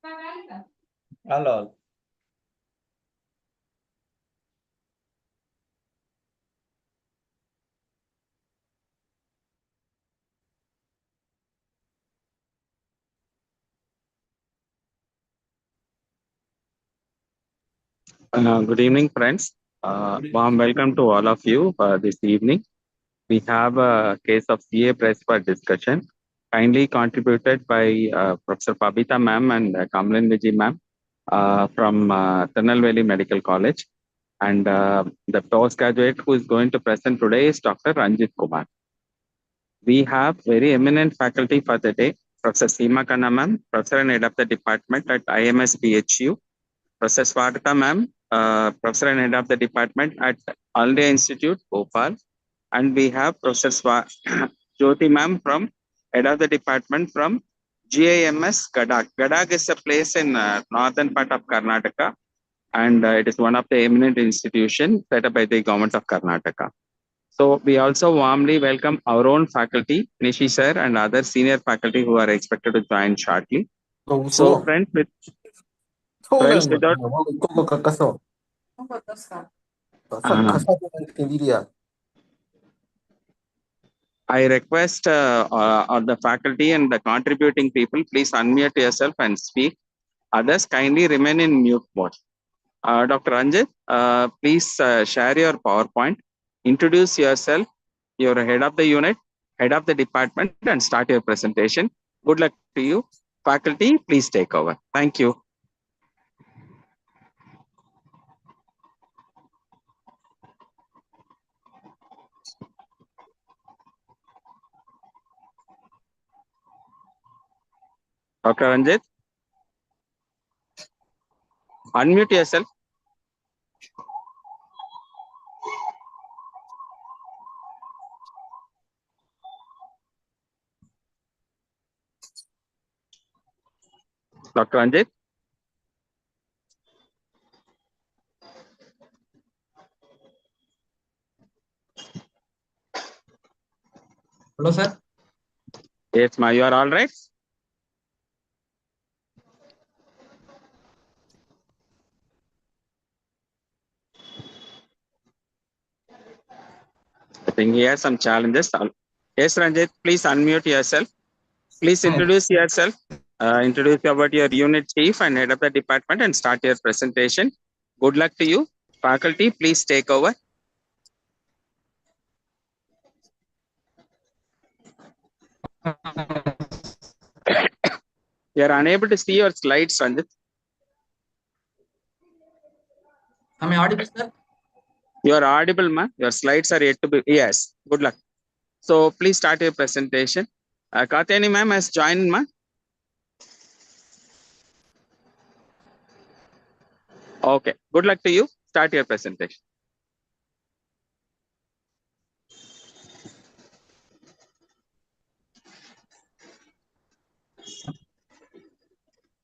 Hello. Good evening, friends. Warm welcome to all of you this evening. We have a case of CA press for discussion, kindly contributed by Professor Pabita ma'am and Kamlan Vijay ma'am from Tirunelveli Medical College. And the postgraduate who is going to present today is Dr. Ranjit Kumar. We have very eminent faculty for the day, Professor Seema Khanna ma'am, Professor and Head of the Department at IMS PHU, Professor Swagata ma'am, Professor and Head of the Department at All India Institute, Bhopal. And we have Professor Jyoti ma'am from Head of the Department from GIMS Gadag. Gadag is a place in northern part of Karnataka, and it is one of the eminent institutions set up by the government of Karnataka. So we also warmly welcome our own faculty, Nishi sir, and other senior faculty who are expected to join shortly. So friends, without I request all the faculty and the contributing people, please unmute yourself and speak. Others kindly remain in mute mode. Dr. Ranjit, please share your PowerPoint. Introduce yourself, your head of the unit, head of the department, and start your presentation. Good luck to you. Faculty, please take over. Thank you. Dr. Ranjit, unmute yourself. Dr. Ranjit. Hello, sir. Yes, ma, you are all right? I think he has some challenges. Yes, Ranjit, please unmute yourself. Please introduce yourself. Introduce about your unit chief and head of the department and start your presentation. Good luck to you. Faculty, please take over. You are unable to see your slides, Ranjit. Am I audible, sir? You are audible, ma. Your slides are yet to be. Yes. Good luck. So please start your presentation. Katyani ma'am has joined, ma. Okay. Good luck to you. Start your presentation.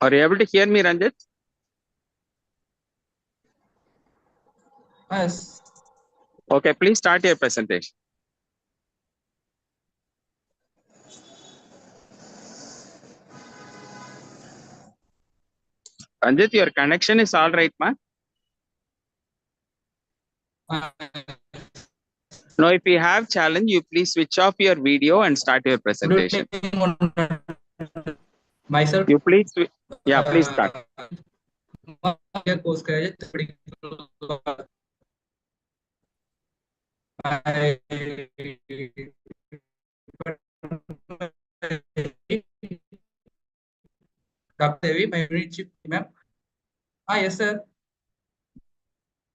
Are you able to hear me, Ranjit? Yes. Okay. Please start your presentation. Ranjit, your connection is all right, ma. No, if you have challenge, you please switch off your video and start your presentation. Myself. You please, yeah, please start. Dr. Devi, my unit chief, ma'am. Yes, sir.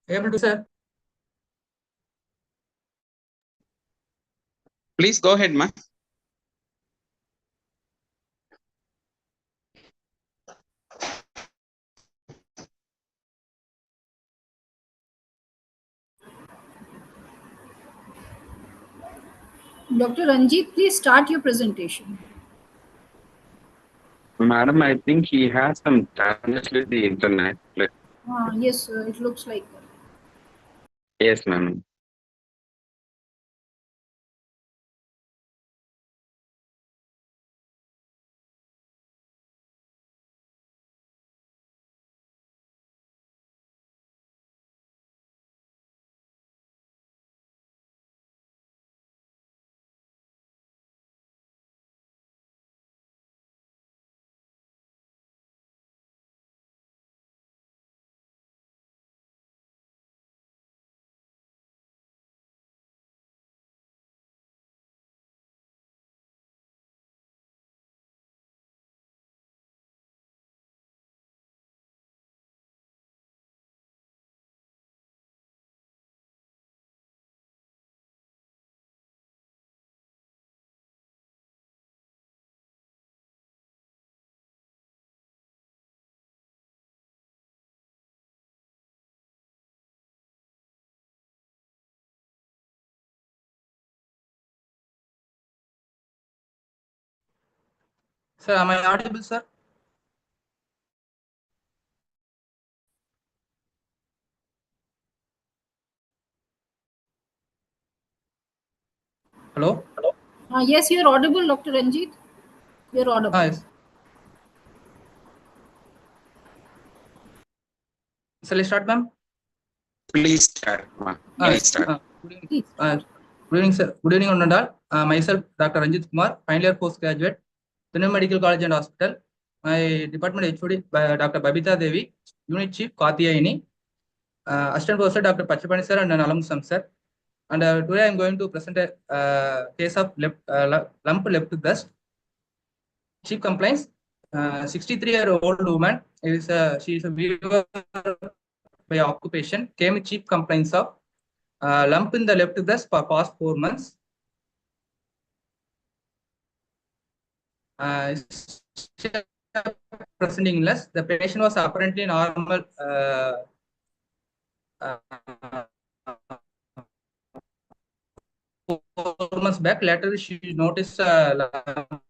Able to, sir. Please go ahead, ma. Dr. Ranjit, please start your presentation. Madam, I think he has some challenges with the internet. Yes, it looks like that. Yes, ma'am. Sir, am I audible, sir? Hello? Yes, you're audible, Dr. Ranjit. You're audible. Yes. Shall I start, ma'am? Please start. Please start. Good evening, Please. good evening, sir. Good evening, one and all. Myself, Dr. Ranjit Kumar, final year postgraduate, Tumor Medical College and Hospital. My department HOD by Dr. Babita Devi, Unit Chief Kathiayini, Assistant Professor Dr. Pachapani sir and Alamusam sir. And today I am going to present a case of lump left breast. Chief complaints: 63-year-old woman she is a viewer by occupation. Came with chief complaints of lump in the left breast for past 4 months. Presenting illness. The patient was apparently normal. 4 months back. Later, she noticed lump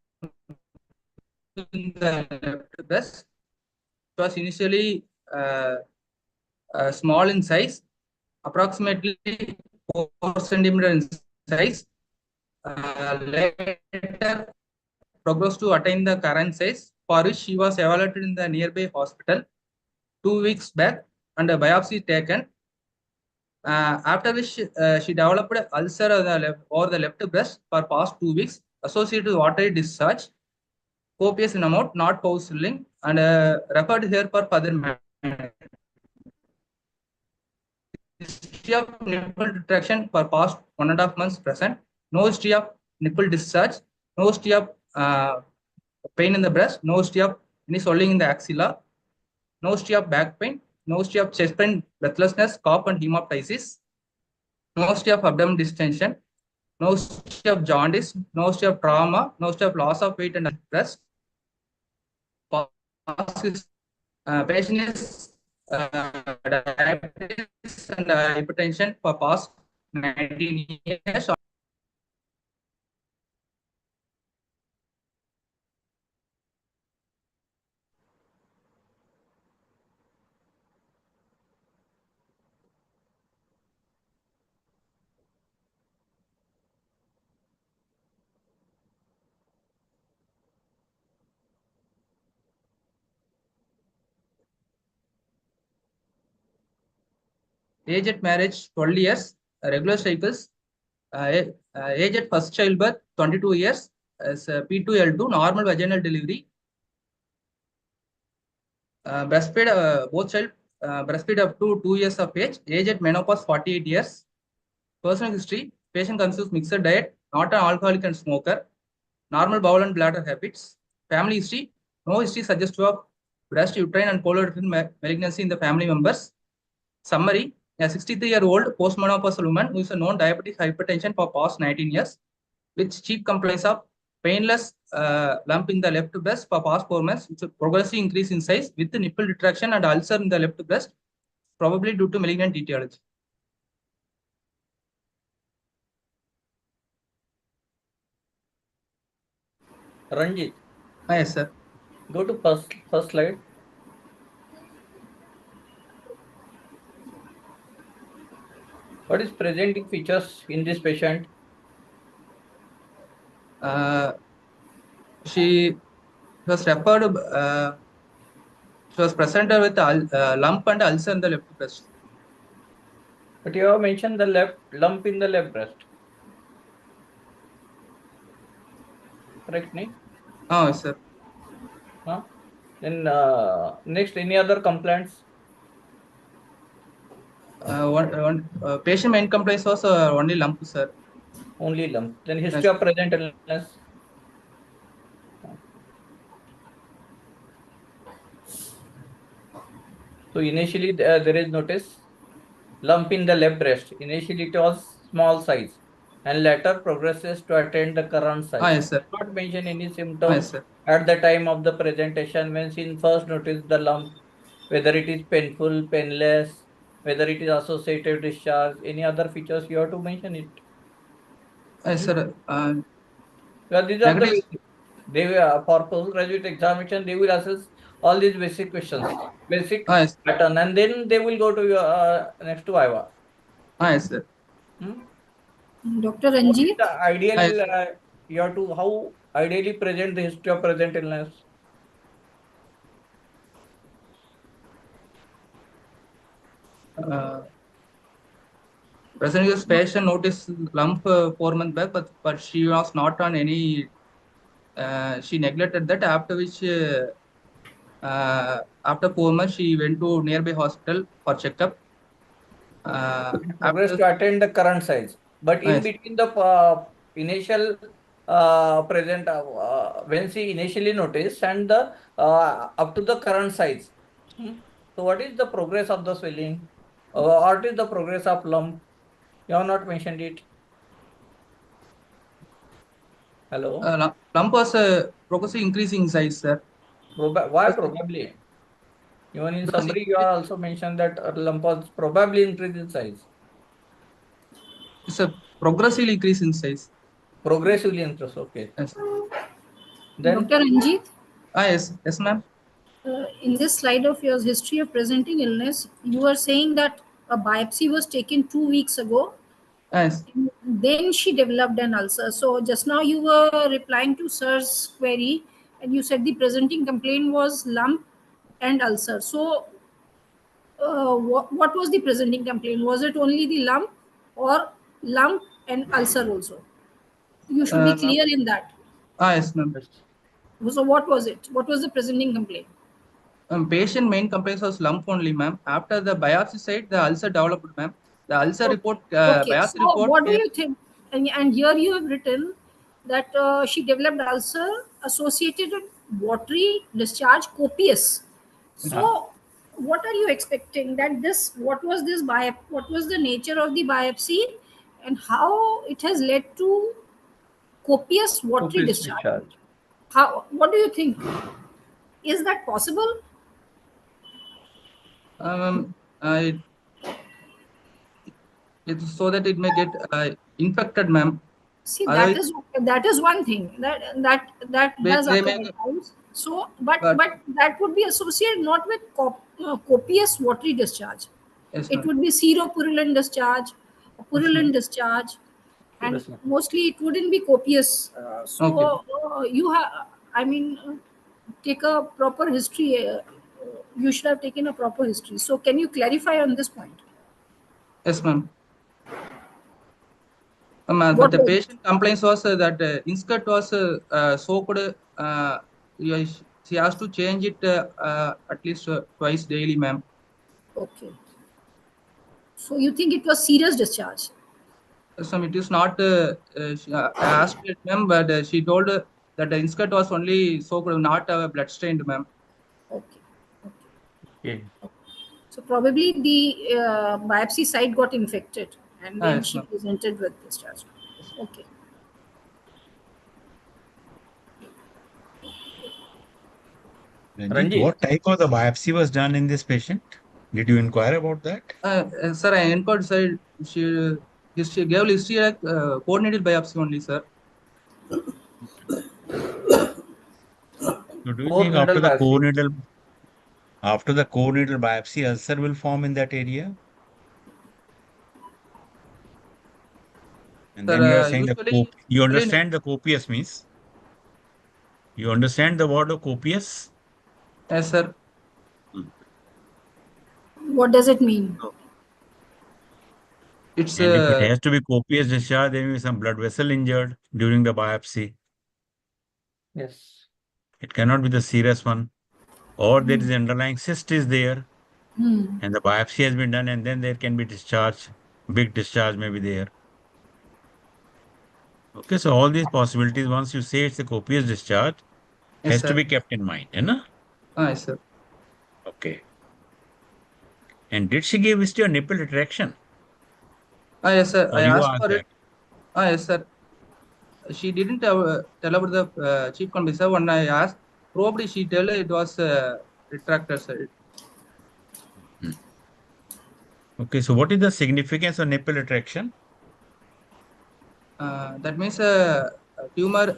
in the left breast. It was initially small in size, approximately 4 centimeter in size. Later progressed to attain the current size, for which she was evaluated in the nearby hospital 2 weeks back and a biopsy taken. After which she developed ulcer over the left breast for past 2 weeks associated with watery discharge, copious in amount, not pouch swelling, and referred here for further management. History of nipple retraction for past 1.5 months present. No history of nipple discharge. No history of pain in the breast. No history of any swelling in the axilla. No history of back pain. No history of chest pain, breathlessness, cough, and hemoptysis. No history of abdomen distension. No history of jaundice. No history of trauma. No history of loss of weight and breast. Patient is diabetes and hypertension for past 19 years. Age at marriage 12 years, regular cycles. Age at first childbirth 22 years, as P2L2, normal vaginal delivery. Breastfeed both child breastfeed up to 2 years of age. Age at menopause 48 years. Personal history: patient consumes mixed diet, not an alcoholic and smoker. Normal bowel and bladder habits. Family history: no history suggestive of breast, uterine, and colorectal malignancy in the family members. Summary: a 63-year-old postmenopausal woman who is a known diabetic hypertension for past 19 years, with chief complaints of painless lump in the left breast for past 4 months, with a progressive increase in size with nipple retraction and ulcer in the left breast, probably due to malignant etiology. Ranjit, Yes, sir. go to first slide. What is presenting features in this patient? She was referred. She was presented with lump and ulcer in the left breast. But you have mentioned the lump in the left breast. Correct, me? Oh, yes, sir. Then next, any other complaints? Patient main complaint was only lump, sir. Only lump. Then history Yes. of present illness. So initially there is notice lump in the left breast. Initially it was small size and later progresses to attain the current size. Yes, sir. Not mention any symptoms Yes, sir. at the time of the presentation when she first noticed the lump, whether it is painful, painless, whether it is associated discharge, any other features you have to mention it. Yes, sir. Well, these are the They will, for postgraduate examination, they will assess all these basic questions, basic Yes. pattern, and then they will go to your next to Viva. Yes, sir. Dr. What is Ranjit? the ideal, Yes. you have to, how ideally present the history of present illness? Present patient noticed lump 4 months back, but she was not on any. She neglected that. After which, after 4 months, she went to nearby hospital for checkup. Progress After to attain the current size, but in yes, between the initial present when she initially noticed and the up to the current size. So what is the progress of the swelling? What is the progress of lump? You have not mentioned it. Hello. lump was progressively increasing in size, sir. Why probably? Even in Because summary, you are also mentioned that lump was probably increase in size. it's a progressively increase in size. Progressively increase. Okay. Yes. Then Dr. Ranjit? Yes, ma'am. In this slide of yours, history of presenting illness, you are saying that a biopsy was taken 2 weeks ago. Yes. Then she developed an ulcer. So just now you were replying to sir's query, and you said the presenting complaint was lump and ulcer. So what was the presenting complaint? Was it only the lump or lump and ulcer also? You should be Uh, clear in that. yes, ma'am. So what was it? What was the presenting complaint? Patient main complaint was lump only, ma'am. After the biopsy site, the ulcer developed, ma'am. The ulcer Okay. report, Okay. biopsy So report what do came. you think? And here you have written that she developed ulcer associated with watery discharge copious. So what are you expecting that this, what was this what was the nature of the biopsy and how it has led to copious watery copious discharge? discharge. How, what do you think? Is that possible? It, it's so that it may get infected, ma'am. See, Otherwise, that is one thing that does they occur may, at times. So, but but that would be associated not with copious watery discharge. yes, It ma'am. would be seropurulent discharge, Yes, ma'am. purulent discharge, and Yes, ma'am. mostly it wouldn't be copious. Okay. You have, I mean, take a proper history. You should have taken a proper history. So, can you clarify on this point? Yes, ma'am. But What the was it? patient complaints was that insert was soaked. Yeah, she has to change it at least twice daily, ma'am. Okay. So, you think it was serious discharge? Some it is not. I asked it, ma'am, but she told that the insert was only soaked, not blood stained, ma'am. Okay. Okay. So probably the biopsy site got infected and then Yes, she ma'am. presented with discharge. Okay. Ranjit, Ranjit, what type of the biopsy was done in this patient? Did you inquire about that? Sir, I enquired, sir. She gave history like coordinated biopsy only, sir. So do you core think needle biopsy. after the core needle biopsy, ulcer will form in that area? And then you are Sir, saying you usually, understand the copious means? You understand the word of copious? yes, sir. What does it mean? No. It's And if it has to be copious discharge, there may be some blood vessel injured during the biopsy. Yes. It cannot be the serious one. Or there is underlying cyst is there and the biopsy has been done and then there can be discharge. Big discharge may be there. Okay, so all these possibilities, once you say it's a copious discharge, yes, has to sir. be kept in mind, na? Yes, sir. Okay. And did she give history of nipple retraction? Yes, sir. I Or you asked asked for that? it. Yes, sir. She didn't tell about the chief conversor. When I asked, probably she tell it was retractor, sir. Hmm. Okay, so what is the significance of nipple retraction? That means tumor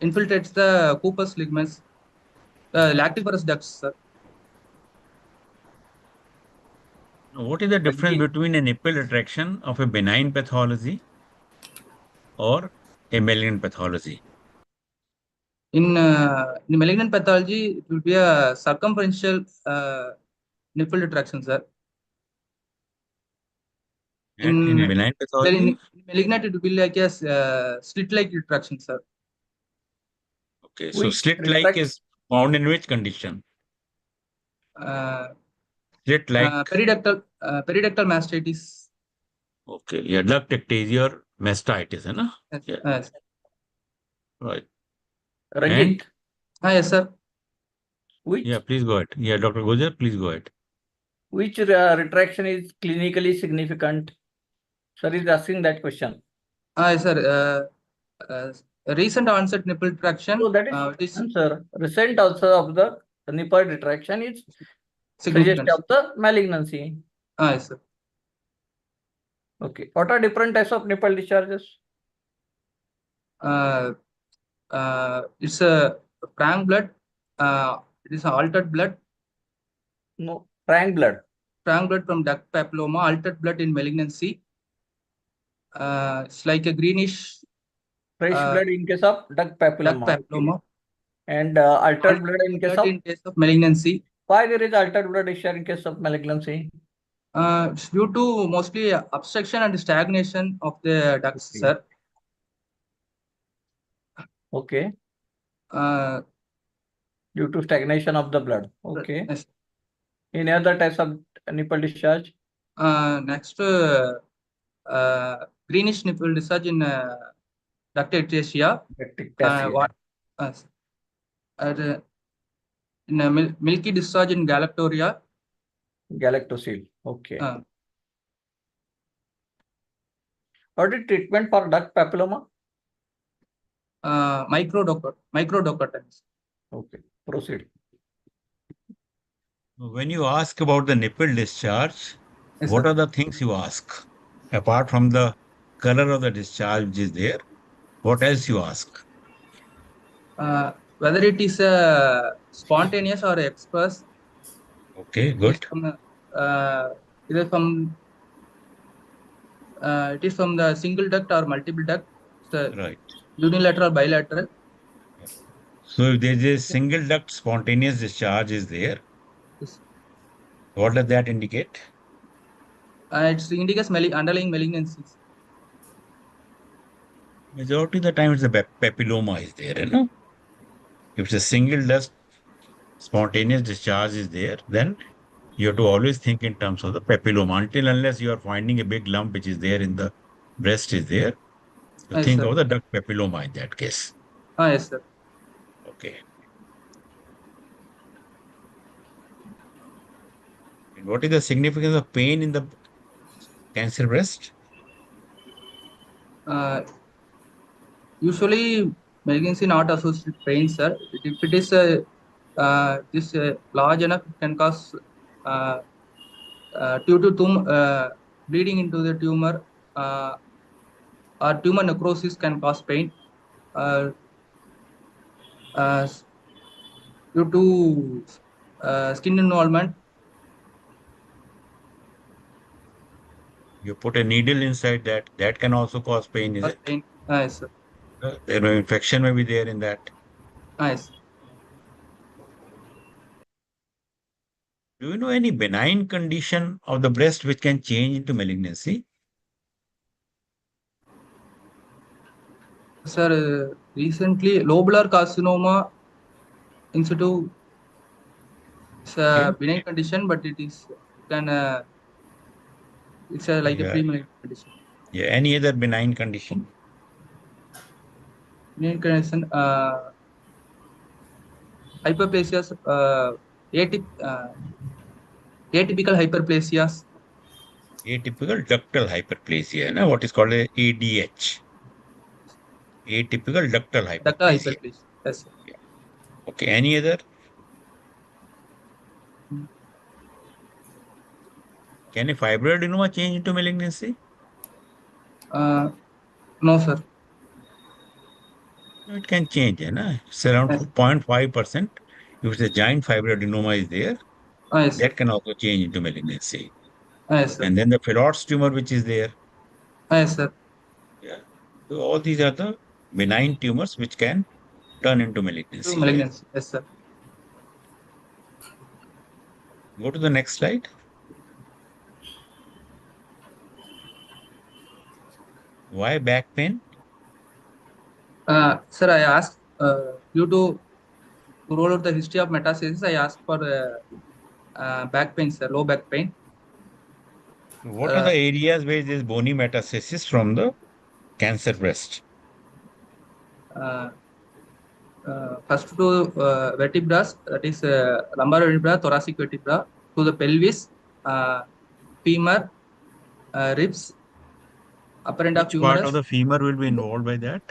infiltrates the Cooper's ligaments, lactiferous ducts, sir. What is the difference between a nipple retraction of a benign pathology or a malignant pathology? In malignant pathology, it will be a circumferential nipple retraction, sir. And in benign pathology? In malignant, it will be like a slit-like retraction, sir. Okay, so slit-like is found in which condition? Slit-like. Periductal mastitis. Okay, yeah, duct ectasia or mastitis, है ना? Yes, Yeah. yes. Right. Ranjit, Yes, sir. Yeah, please go ahead. Yeah, Dr. Gujar, please go ahead. which retraction is clinically significant? Sir is asking that question. Yes, sir. Recent onset nipple retraction. So that is answer. Recent onset of the nipple retraction is suggestive of the malignancy. Yes, sir. Okay. What are different types of nipple discharges? It's a frank blood. It is altered blood. No, frank blood. Frank blood from duct papilloma, altered blood in malignancy. It's like a greenish. Fresh blood in case of duct papilloma. Duct papilloma. And altered blood in case of malignancy. Why there is altered blood discharge in case of malignancy? It's due to mostly obstruction and stagnation of the ducts, sir. Okay. Due to stagnation of the blood. Okay. Yes. Any other types of nipple discharge? Next, greenish nipple discharge in duct ectasia. In a milky discharge in galactoria. Galactocele. Okay. What is treatment for duct papilloma? Microdocotins. Okay. Proceed. When you ask about the nipple discharge, yes, what sir. are the things you ask? Apart from the color of the discharge which is there, what else you ask? Whether it is spontaneous or express. Okay, good. Either from it is from the single duct or multiple duct. Right. Unilateral, bilateral. So if there is a single duct spontaneous discharge is there, yes. What does that indicate? It indicates underlying malignancies. Majority of the time, it's a papilloma is there, you know? If it's a single duct spontaneous discharge is there, then you have to always think in terms of the papilloma. Until unless you are finding a big lump which is there in the breast is there, you think sir. of the duct papilloma in that case. Yes, sir. Okay. And what is the significance of pain in the cancer breast? Usually, malignancy not associated with pain, sir. If it is large enough, it can cause due to bleeding into the tumor or tumor necrosis can cause pain. Due to skin involvement. You put a needle inside that can also cause pain, is it? Pain. Yes, sir. Infection may be there in that. Yes. Do you know any benign condition of the breast which can change into malignancy? Sir, recently lobular carcinoma in situ is a benign condition, but it's like a pre-malignant condition. Yeah. Any other benign condition? Benign condition, hyperplasias, atypical hyperplasias. Atypical ductal hyperplasia, no? What is called a ADH. Atypical ductal hyperplasia. Yes, sir. Yeah. Okay. Any other? Can a fibroadenoma change into malignancy? No, sir. It can change, it's around Yes. 0.5%. If it's a giant fibroadenoma is there, Yes. that can also change into malignancy. Yes, sir. And then the Phyllodes tumor, which is there. Yes, sir. Yeah. So all these are the benign tumors which can turn into malignancy. Malignancy. Yes, sir. Go to the next slide. Why back pain? Sir, I asked you to roll out the history of metastasis. I asked for back pain, sir, low back pain. What are the areas where there is bony metastasis from the cancer breast? First to vertebrae, that is lumbar vertebra, thoracic vertebra, to the pelvis, femur, ribs, upper end of Which part of humerus. the femur will be involved by that?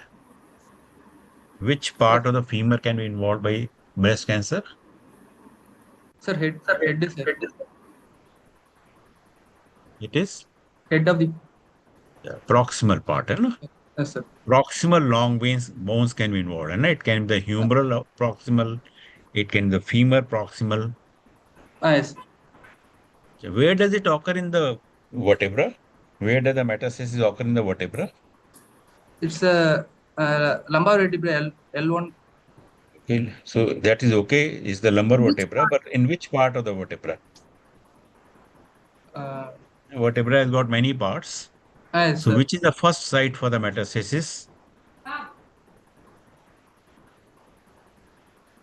Which part of the femur can be involved by breast cancer? Sir, head, sir. It is Head of the. proximal part, Yes, sir. Proximal long bones can be involved, and it can be the humeral proximal, it can be the femur proximal. Yes. So where does it occur in the vertebra? Where does the metastasis occur in the vertebra? It's a lumbar vertebra L1. Okay, so that is okay, is the lumbar Which vertebra, part? but in which part of the vertebra? Uh, Vertebra has got many parts. yes, So sir. which is the first site for the metastasis?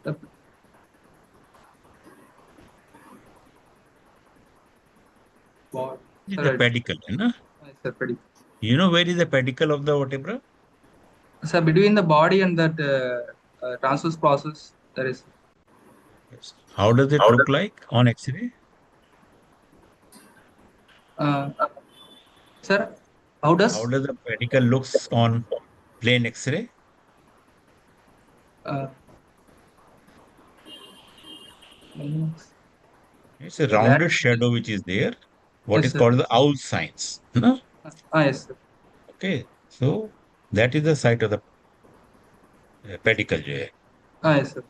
The, It is the pedicle, Yes, sir, pedicle. You know where is the pedicle of the vertebra? So between the body and that transverse process, there is. Yes. How does it look like on X-ray? Uh, sir, how does? How does the pedicle looks on plain X-ray? Uh, It's a rounded shadow which is there. What yes, is sir. called the owl signs. No? Yes, sir. Okay. So that is the site of the pedicle. Yes, sir.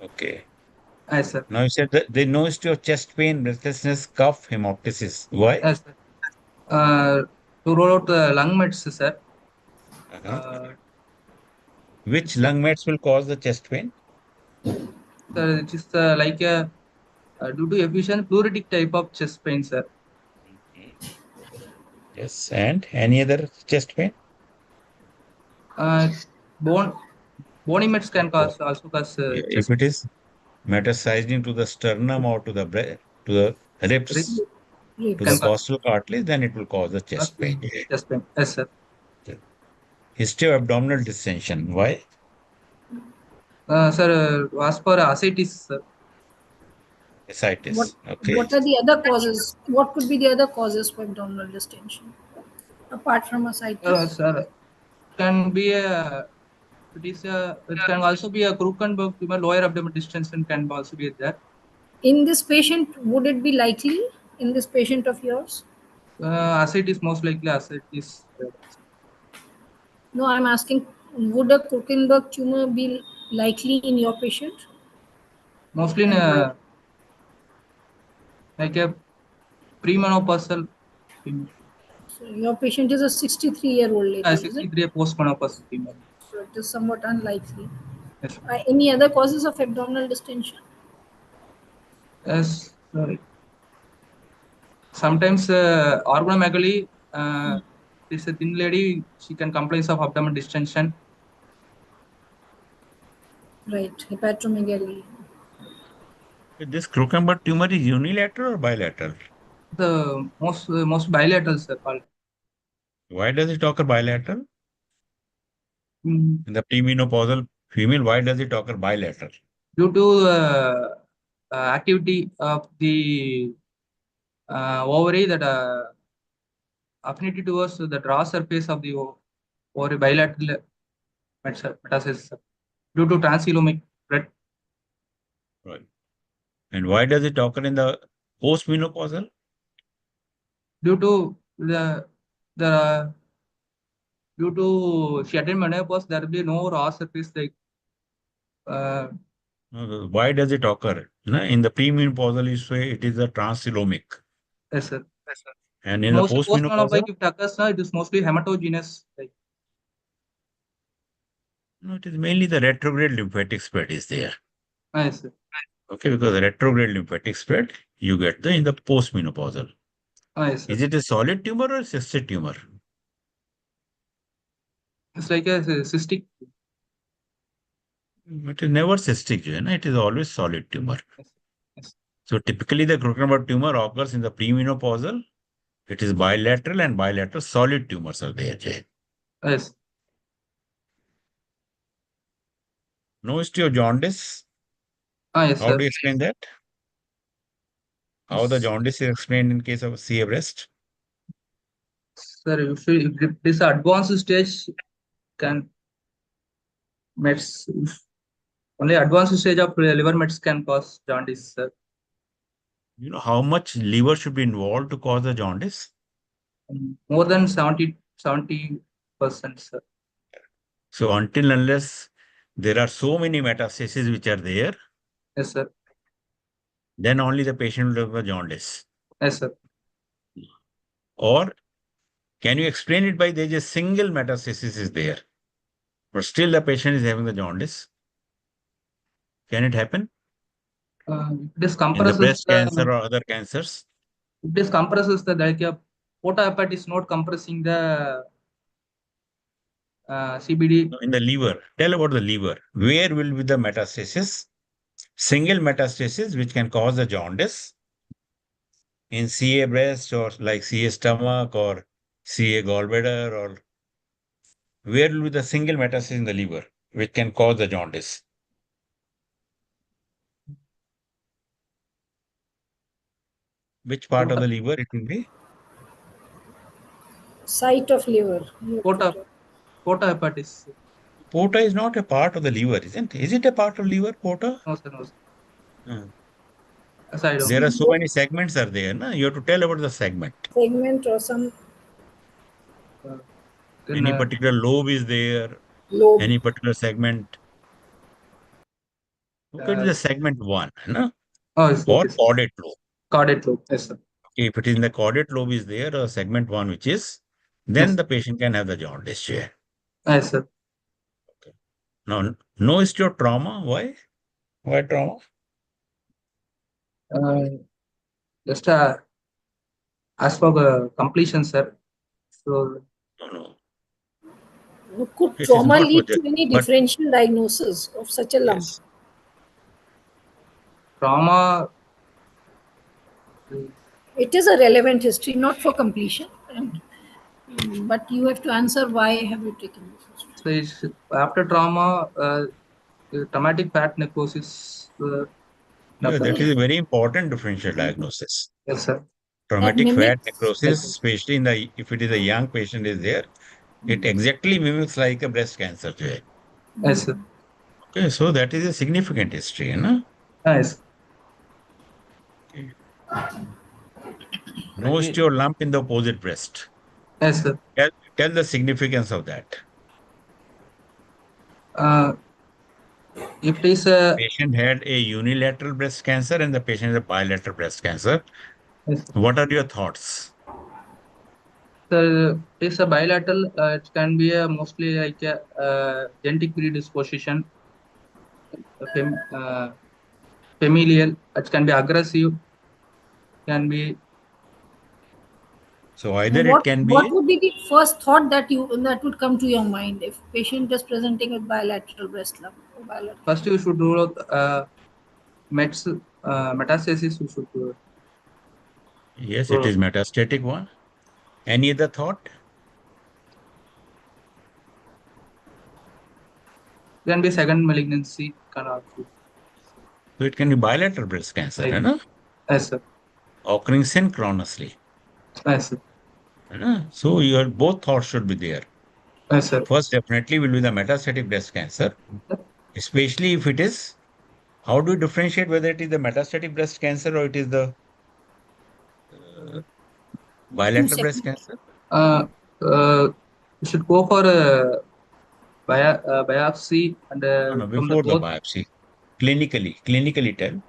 Okay. Yes, sir. Now you said that they noticed your chest pain, breathlessness, cough, hemoptysis. Why? Yes, sir. To roll out the lung meds, sir. Uh-huh. Which lung meds will cause the chest pain? Sir, it is like a due to efficient pleuritic type of chest pain, sir. Yes. And any other chest pain? Bone bony meds can also cause If chest it is metastasizing to the sternum or to the to the ribs, to the can Ribs. cause costal cartilage, then it will cause the chest pain. chest pain. Yes, sir. History of abdominal distension. Why? Sir, as per ascites, sir. What Ascites. Okay. What are the other causes? What could be the other causes for abdominal distension apart from ascites? Sir, can be a it can also be a Krukenberg tumor, lower abdominal distension can also be there. In this patient, would it be likely in this patient of yours? Ascites most likely ascites. No, I'm asking, would a Krukenberg tumor be likely in your patient? Mostly in And why? like a premenopausal So your patient is a 63-year-old lady, is it? 63 postmenopausal female. So it is somewhat unlikely. Yes. Any other causes of abdominal distension? Yes. Sorry. Sometimes organomegaly. This a thin lady. She can complain of abdominal distension. Right, hepatomegaly. This Krukenberg tumor is unilateral or bilateral? The most bilateral, sir. Called. Why does it occur bilateral? Mm. In the premenopausal female, why does it occur bilateral? Due to activity of the ovary that affinity towards the draw surface of the ovary bilateral metastasis due to transcelomic spread. Right. And why does it occur in the postmenopausal? Due to the due to she attained menopause, there will be no raw surface like Why does it occur? In the premenopausal, you say it is a transcelomic. yes, sir. And in the Mostly postmenopausal, if it occurs, it is mostly hematogenous. Like, no, it is mainly the retrograde lymphatic spread is there. yes, sir. Okay, because the retrograde lymphatic spread, you get in the postmenopausal. Yes, sir. Is it a solid tumor or a cystic tumor? It's like a cystic. It is never cystic, it is always solid tumor. Yes, yes. So typically the Carcinoma tumor occurs in the premenopausal. It is bilateral and bilateral solid tumors are there, Jay. Yes. No history of jaundice. Yes, How sir. do you explain that? How the jaundice is explained in case of CA breast? Sir, if this advanced stage can mets only advanced stage of liver mets can cause jaundice, sir. You know how much liver should be involved to cause the jaundice? More than 70%, sir. So until unless there are so many metastases which are there, Yes, sir. then only the patient will have a jaundice. Yes, sir. Or can you explain it by there's a single metastasis is there, but still the patient is having the jaundice? Can it happen? This In the compresses breast cancer or other cancers? this compresses the like a porta is not compressing the CBD. No, in the liver. Tell about the liver. Where will be the metastasis? Single metastasis which can cause the jaundice in CA breast or like CA stomach or CA gallbladder, or where will be the single metastasis in the liver which can cause the jaundice? Which part of the liver it will be? Site of liver. Porta hepatis. Porta is not a part of the liver, isn't it? Is it a part of liver, porta? No, sir, no, sir. Hmm. Side There are only. so many segments are there. No? You have to tell about the segment. Segment or some Then Any particular lobe is there, lobe. any particular segment. Okay, it is a segment 1, no? yes, Or it is caudate lobe. caudate lobe. Yes, sir. If it is in the caudate lobe is there, segment 1 which is, then Yes. the patient can have the jaundice. Yeah. Yes, sir. Now, no history of trauma. Why? Why trauma? Just as for the completion, sir. So No. Could It is trauma not lead with to it. any But differential diagnosis of such a lump? yes, trauma. It is a relevant history, not for completion. But you have to answer why have you taken this history. So it's, after trauma, traumatic fat necrosis. yeah, that is a very important differential diagnosis. Yes, sir. Traumatic fat mimics. necrosis, especially in the if it is a young patient is there, it exactly mimics like a breast cancer. Yeah. Yes, sir. Okay, so that is a significant history, no? Yes. Okay. No history or lump in the opposite breast. Yes, sir. Tell the significance of that. If it is a Patient had a unilateral breast cancer and the patient has a bilateral breast cancer. yes, What are your thoughts? so it is a bilateral. It can be a mostly like a genetic predisposition, familial. It can be aggressive. Can be So either it What can what be, would be the first thought that would come to your mind if patient is presenting with bilateral breast lump? Or bilateral? first you should rule out metastasis. You should yes, it rule out. is metastatic one. Any other thought? Can be second malignancy. Can also. So it can be bilateral breast cancer, Right. no? Yes, sir. Occurring synchronously. Yes, sir. So your both thoughts should be there. Yes, sir. First, definitely will be the metastatic breast cancer, especially if it is. How do you differentiate whether it is the metastatic breast cancer or it is the Two bilateral breast seconds. cancer? Uh, uh, You should go for biopsy and No, from the before the both. biopsy. Clinically tell,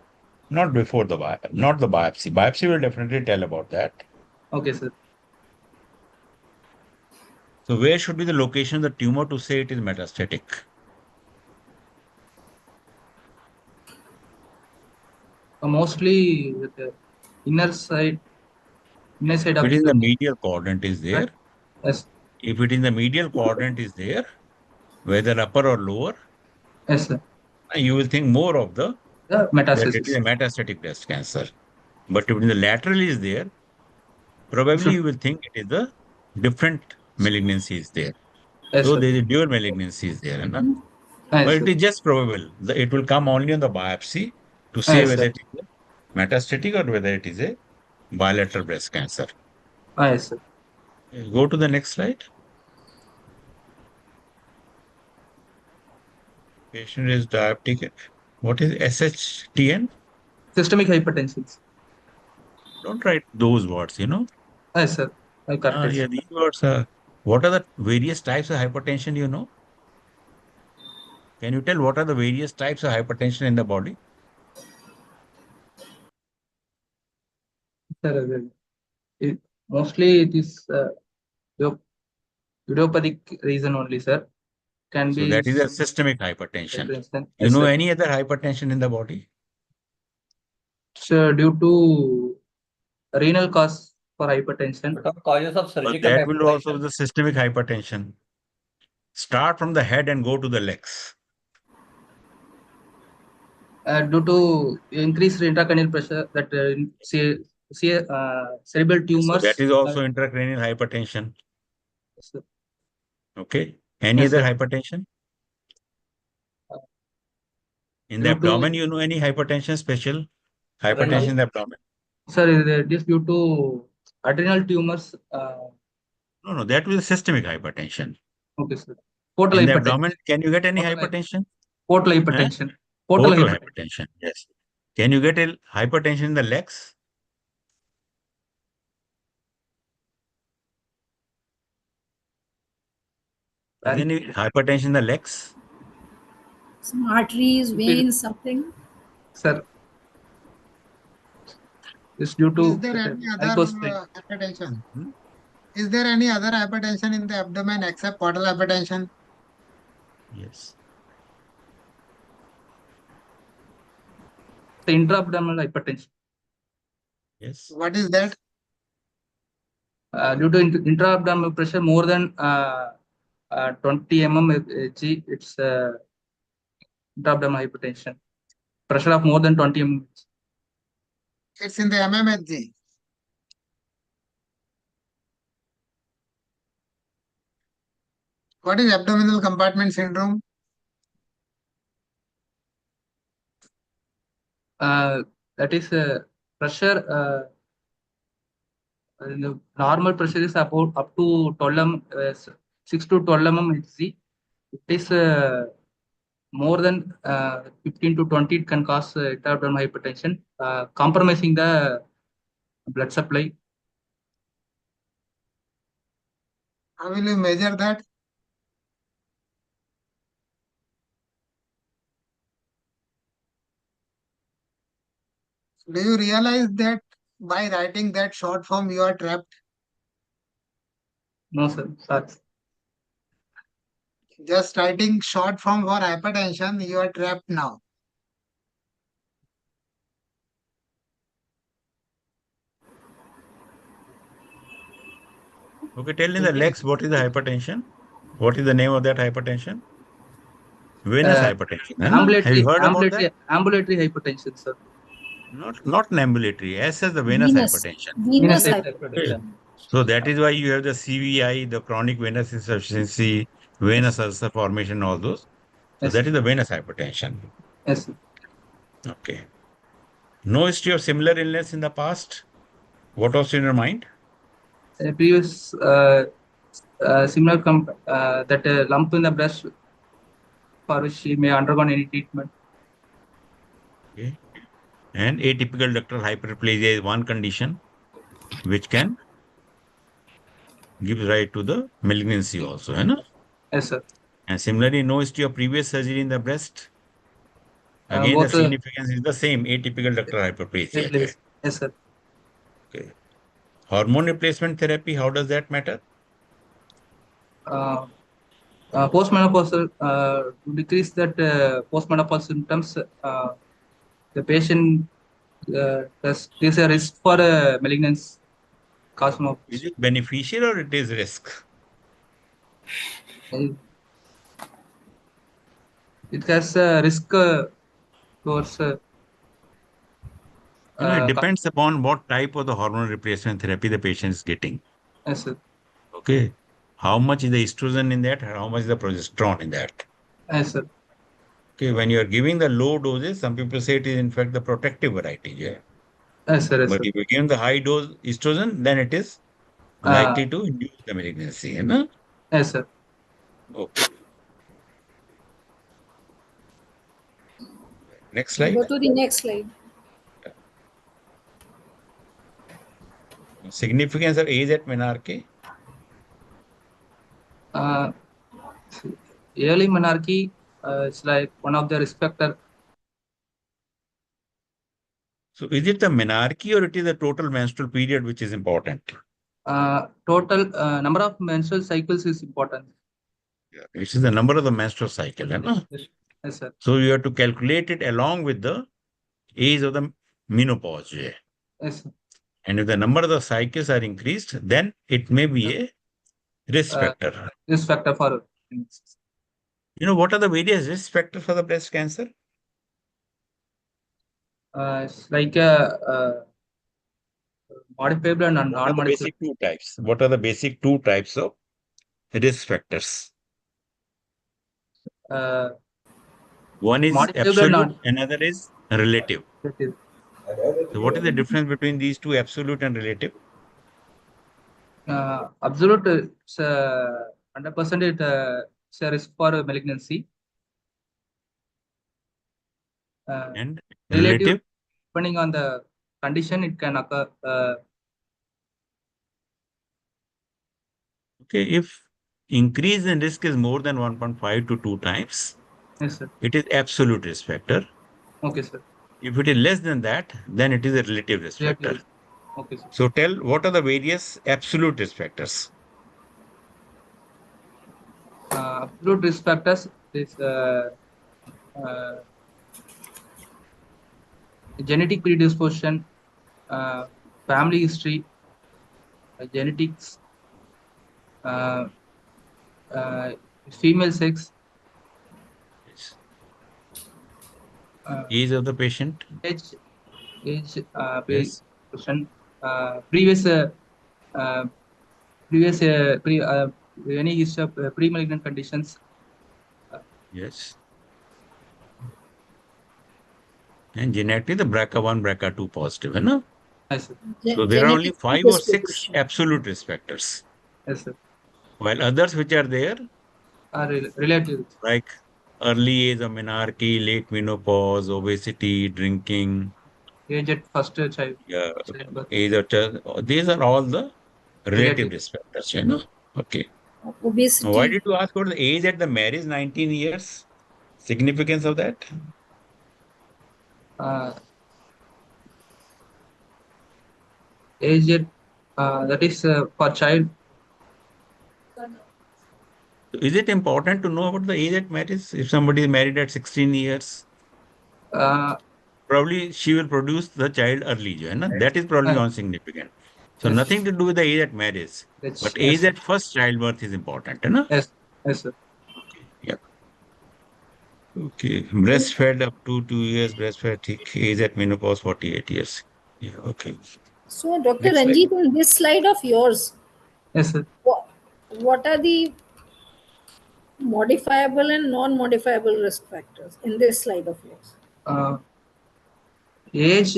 not before the not the biopsy. Biopsy will definitely tell about that. Okay, sir. So where should be the location of the tumor to say it is metastatic? Mostly with the inner side If of it is the the medial quadrant is right? there, Yes, if it is the medial quadrant is there, whether upper or lower, yes, sir. you will think more of The that it is metastasis. a metastatic breast cancer. But if the lateral is there, probably you will think it is the different malignancy is there. Yes, So sir. there is a dual malignancy is there. No? Yes, But sir. it is just probable. It will come only on the biopsy to say Yes, whether sir. it is a metastatic or whether it is a bilateral breast cancer. Yes, sir. Go to the next slide. Patient is diabetic. What is SHTN? Systemic hypertension. Don't write those words, Yes, sir. Correct. Yeah, these words are. What are the various types of hypertension, Can you tell what are the various types of hypertension in the body? Sir, mostly it is idiopathic reason only, sir. Can So be that is a systemic hypertension. hypertension. You Yes, know sir. any other hypertension in the body? So due to renal cause for hypertension. What are causes of But surgical that will also be hypertension? the systemic hypertension. Start from the head and go to the legs. Due to increased intracranial pressure that cerebral So tumors. that is also intracranial hypertension. Yes, sir. Okay. Any Yes, other sir. hypertension? In the Due abdomen, to, you know any hypertension special? Renal. Hypertension in the abdomen? sir, this due to adrenal tumors. No, that was systemic hypertension. Okay, sir. Portal In the hypertension. abdomen, can you get any Portal hypertension? Portal Eh? hypertension. Portal Portal hypertension. hypertension, yes. Can you get a hypertension in the legs? Is there any hypertension in the legs? Some arteries, veins, something. Sir, it's due to Is there any other hypospleen. hypertension? Hmm? Is there any other hypertension in the abdomen except portal hypertension? Yes. The intra-abdominal hypertension. Yes. What is that? Due to intra-abdominal pressure more than 20 mmHg, it's intra-abdominal hypertension. Pressure of more than 20 mm. It's in the mmHg. What is abdominal compartment syndrome? That is pressure. The normal pressure is about up to 6 to 12 mmHg. It is more than 15 to 20. It can cause intra-abdominal hypertension, compromising the blood supply. How will you measure that? Do you realize that by writing that short form you are trapped? No, sir. Sorry. Just writing short form for hypertension, you are trapped now. Okay, tell in the legs, what is the hypertension? What is the name of that hypertension? Venous hypertension. Have you heard about that? Ambulatory hypertension, sir. Not an ambulatory. S as the venous Venous. hypertension. Venous Venous hypertension. Okay. So that is why you have the CVI, the chronic venous insufficiency, venous ulcer formation, all those. So Yes. that is the venous hypertension. Yes, sir. Okay. No history of similar illness in the past? What was in your mind? Previous similar that lump in the breast for which she may undergo any treatment. Okay. And atypical ductal hyperplasia is one condition which can gives rise to the malignancy also, है ना? Yes, sir. And similarly, no history of previous surgery in the breast. Again, Both the significance is the same, atypical ductal hyperplasia. yes, yes, sir. Okay. Hormone replacement therapy, how does that matter? Postmenopausal to decrease that postmenopausal symptoms, the patient there's a risk for malignancy. Carcinoma. Is it beneficial or it is risk? It has a risk towards. It depends upon what type of the hormone replacement therapy the patient is getting. Yes, sir. Okay. How much is the estrogen in that? How much is the progesterone in that? Yes, sir. Okay. When you are giving the low doses, some people say it is in fact the protective variety. Yeah. Yes, sir. Yes, But sir. if you give the high dose estrogen, then it is likely to induce the malignancy. You know? Yes, sir. Okay. Next slide. Go to the next slide. Significance of age at menarche. Early menarche it's like one of the risk factor. So is it the menarche or it is the total menstrual period which is important? Total number of menstrual cycles is important. Yeah. Which is the number of the menstrual cycle. Yes, sir. So you have to calculate it along with the age of the menopause. Yeah. Yes, sir. And if the number of the cycles are increased, then it may be a risk factor. Risk factor for. What are the various risk factors for the breast cancer? It's like modifiable and non-modifiable. Basic two types. What are the basic two types of risk factors? One is absolute, another is relative. So what is the difference between these two, absolute and relative? Absolute, it's 100% it's a risk for malignancy. And relative, depending on the condition, it can occur. Okay, if increase in risk is more than 1.5 to 2 times, yes, sir. It is absolute risk factor. Okay, sir. If it is less than that, then it is a relative risk factor. Okay, sir. So tell what are the various absolute risk factors? Absolute risk factors is genetic predisposition, family history, genetics, female sex, age of the patient, age, yes. previous any history of pre-malignant conditions. Yes. And genetically, the BRCA1, BRCA2 positive, no? Yes, sir. So there are only 5 or 6 absolute risk factors. Yes, sir. While others which are there are relative, like early age of menarche, late menopause, obesity, drinking, age at first child, yeah, age of child. These are all the relative risk factors, you know. Okay. Obesity. Why did you ask about the age at the marriage, 19 years? Significance of that? Age at that is for child. Is it important to know about the age at marriage? If somebody is married at 16 years, probably she will produce the child early. That is probably insignificant. So nothing to do with the age at marriage. But age at first childbirth is important. Yes, yes, sir. Okay. Yeah. Okay. Breastfed up to 2 years, breastfed thick, age at menopause 48 years. Yeah. Okay. So, Dr. Ranjit, on this slide of yours, yes, sir. What are the modifiable and non-modifiable risk factors in this slide of yours? Age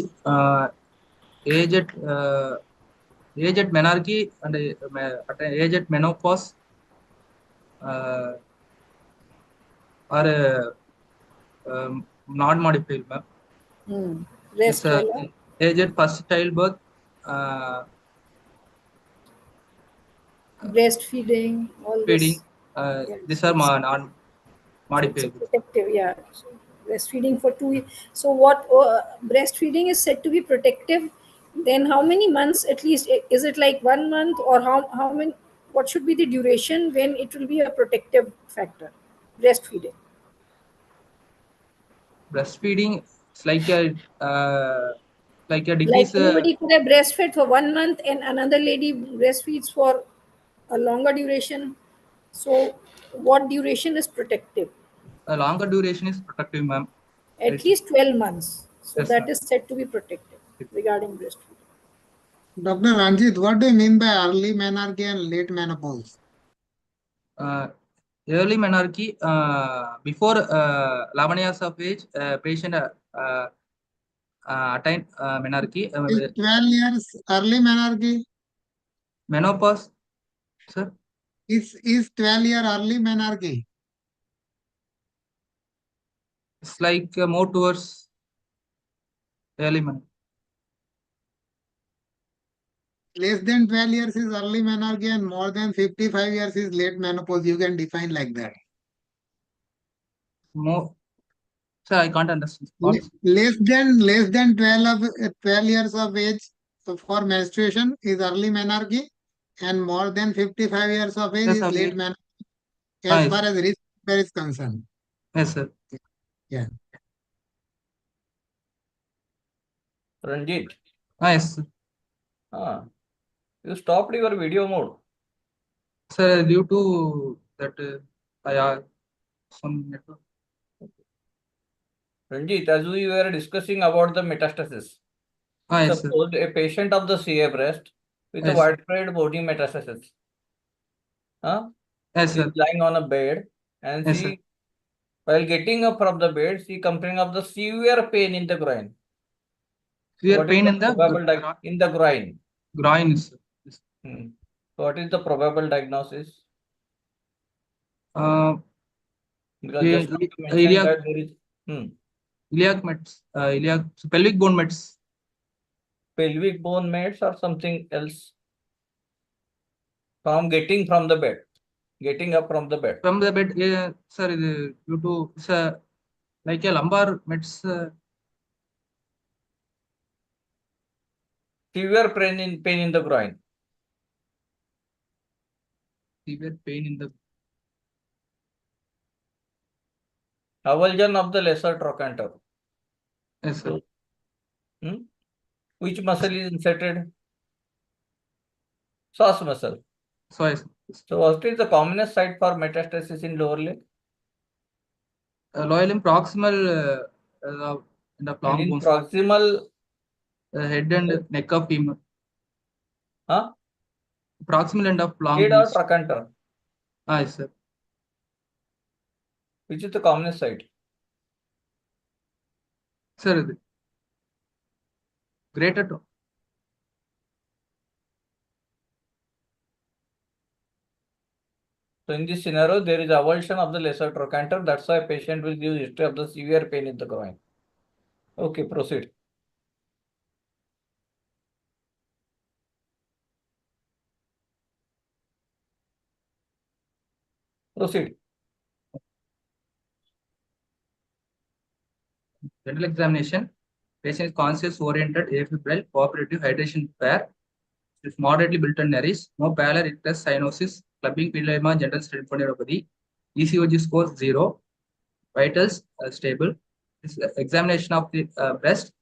at menarche and age at menopause are non-modifiable. Age at first childbirth breastfeeding, all feeding. this. These So are it's, non so it's modifiable. protective, yeah. So breastfeeding for 2 years. So what breastfeeding is said to be protective? Then how many months at least? Is it like 1 month, or how many? What should be the duration when it will be a protective factor? Breastfeeding. Breastfeeding is like a Like decrease. anybody could have breastfed for 1 month and another lady breastfeeds for a longer duration. So what duration is protective? A longer duration is protective, ma'am. At least 12 months. So Yes, that ma'am. is said to be protective regarding breastfeeding. Dr. Ranjit, what do you mean by early menarche and late menopause? Early menarche, before 11 years of age, patient attain menarche. Is 12 years early menarche? Menopause, sir. Is 12-year early menarche? It's like more towards early menarche. Less than 12 years is early menarche and more than 55 years is late menopause. You can define like that. More, sir, I can't understand. What? Less than 12 years of age for menstruation is early menarche, and more than 55 years of age Yes, is sir. late menarche as Yes. far as risk factor is concerned. Yes, sir. Yeah. Ranjit, Yes, sir. you stopped your video mode. Sir, due to that, I some network. Ranjit, as we were discussing about the metastasis, Yes, sir. suppose a patient of the CA breast with a Yes. widespread body metastasis, Yes, she's sir. lying on a bed, and Yes, sir. while getting up from the bed, she complaining of the severe pain in the groin. Severe What is pain the in the probable in the groin? groin, sir. Yes. So what is the probable diagnosis? Because Yeah, just now you mentioned that there is iliac mets, iliac, so pelvic bone mets. pelvic bone mets or something else from getting from the bed, getting up from the bed. From the bed, sir, due to sir, like a lumbar mets. Severe pain in the groin. Severe pain in the Avulsion of the lesser trochanter. yes, sir. Which muscle is inserted? Psoas muscle. So yes. So what is the commonest site for metastasis in lower leg? Lower limb proximal and the long And in bones. proximal Head and neck of femur. Proximal end of long head or bones. trochanter? Yes, sir. Which is the commonest site? Sir, greater toe. So in this scenario, there is avulsion of the lesser trochanter. That's why patient will give history of the severe pain in the groin. Okay, proceed. Proceed. Dental examination. Patient is conscious oriented, afebrile, cooperative, hydration pair. It's moderately built on nares. No pallor, ictus, cyanosis, clubbing, pillema, general lymphadenopathy. ECOG score 0. Vitals stable. This examination of the breast.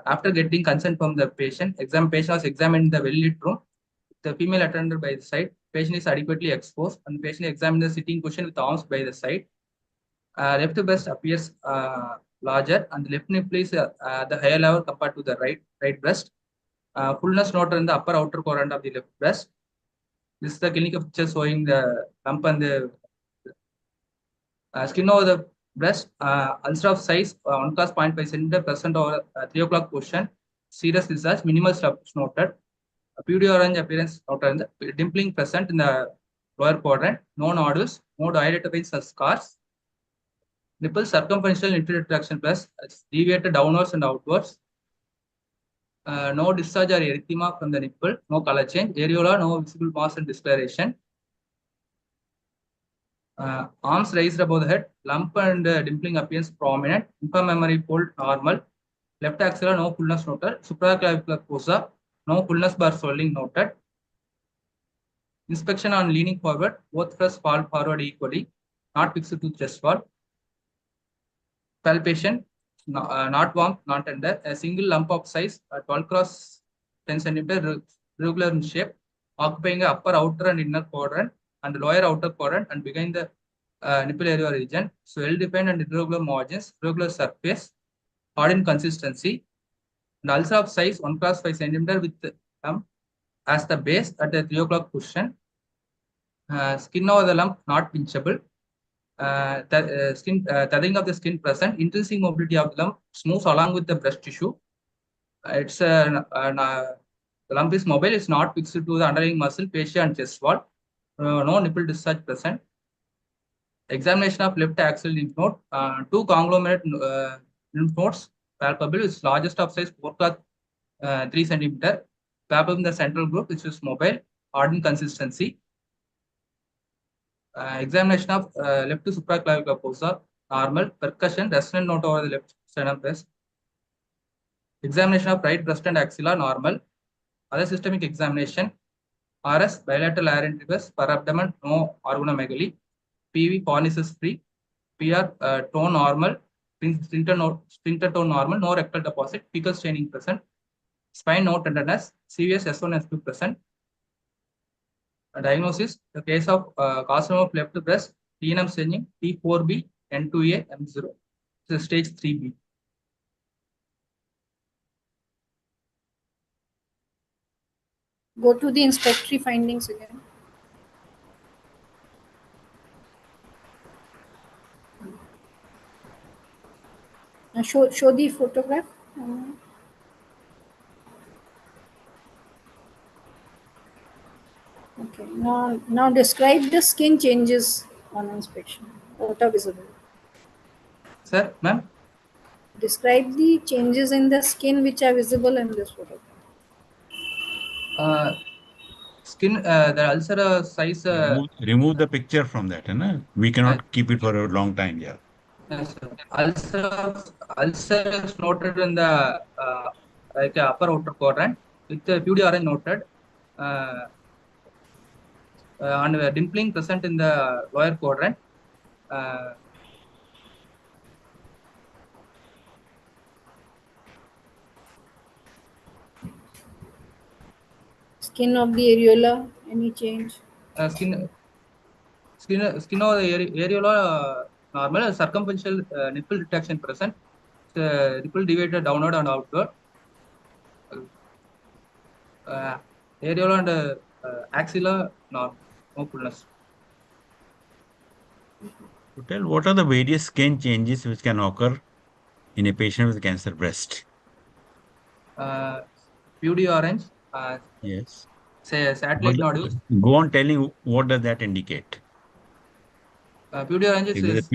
After getting consent from the patient, patient was examined in the well-lit room. The female attended by the side. Patient is adequately exposed, and the patient examined the sitting position with arms by the side. Left breast appears larger, and the left nipple is the higher level compared to the right breast. Fullness noted in the upper outer quadrant of the left breast. This is the clinical picture showing the lump and the skin over the breast. Ulcer of size 1 class 0.5 centimeter present over 3 o'clock position. Serous discharge, minimal structures noted. Purity orange appearance noted in the dimpling present in the lower quadrant. No nodules, no dilated veins or scars. Nipple circumferential inferior traction plus deviated downwards and outwards. No discharge or erythema from the nipple, no color change. Areola, no visible mass and discoloration. Arms raised above the head, lump and dimpling appearance prominent, inframammary fold normal, left axilla no fullness noted, supraclavicular fossa, no fullness bar swelling noted. Inspection on leaning forward, both breasts fall forward equally, not fixed to chest wall. Palpation, not warm, not tender. A single lump of size, 12 cross 10 centimeter, regular in shape, occupying the upper outer and inner quadrant and lower outer quadrant and behind the nipple area region. So well-defined and irregular margins, regular surface, hard in consistency. And ulcer of size 1 cross 5 centimeter with lump as the base at the 3 o'clock position. Skin over the lump not pinchable. Tethering of the skin present, intrinsic mobility of the lump moves along with the breast tissue. The lump is mobile, it's not fixed to the underlying muscle, fascia, and chest wall. No nipple discharge present. Examination of left axial lymph node. 2 conglomerate lymph nodes palpable, is largest of size 4 cross 3 centimeter. Palpable in the central group, which is mobile, hard in consistency. Examination of left supraclavicular fossa, normal. Percussion, resonant note over the left sternum breast. Examination of right breast and axilla, normal. Other systemic examination, RS, bilateral laryngitis, per abdomen, no organomegaly. PV, cornices free. PR, tone normal. Sphincter tone normal, no rectal deposit. Fecal staining present. Spine, no tenderness. CVS, S1, S2 present. Diagnosis, the case of carcinoma of left breast, TNM staging, T4B, N2A, M0. It's stage 3B. Go to the inspectory findings again. Now show the photograph. Okay. Now describe the skin changes on inspection. What are visible? Sir, ma'am? Describe the changes in the skin which are visible in this photograph. Skin, the ulcer size. Remove the picture from that. We cannot keep it for a long time. Yeah. Yes, ulcer is noted in the like upper outer quadrant with the PUD orange noted. And dimpling present in the lower quadrant. Skin of the areola, any change? Skin of the areola normal, circumferential nipple retraction present. Nipple deviated downward and outward. Areola and axilla normal, no fullness. To tell what are the various skin changes which can occur in a patient with cancer breast? PUD orange. Yes. Say satellite nodules. Go on telling what does that indicate. PUD orange is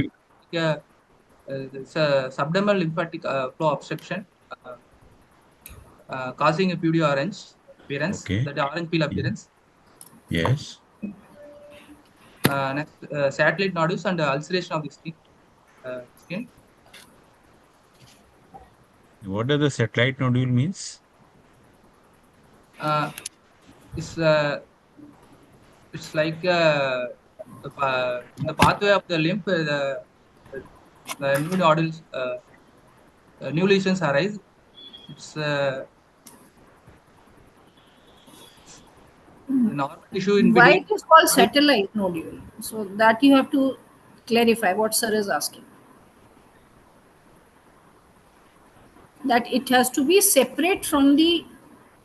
it's a subdermal lymphatic flow obstruction causing a PUD orange appearance, that orange peel appearance. Yes. Next, satellite nodules and ulceration of the skin. What does the satellite nodule means? It's like in the pathway of the lymph, the new nodules, new lesions arise. It's normal tissue in Why between. it is called satellite nodule? So that you have to clarify what sir is asking. That it has to be separate from the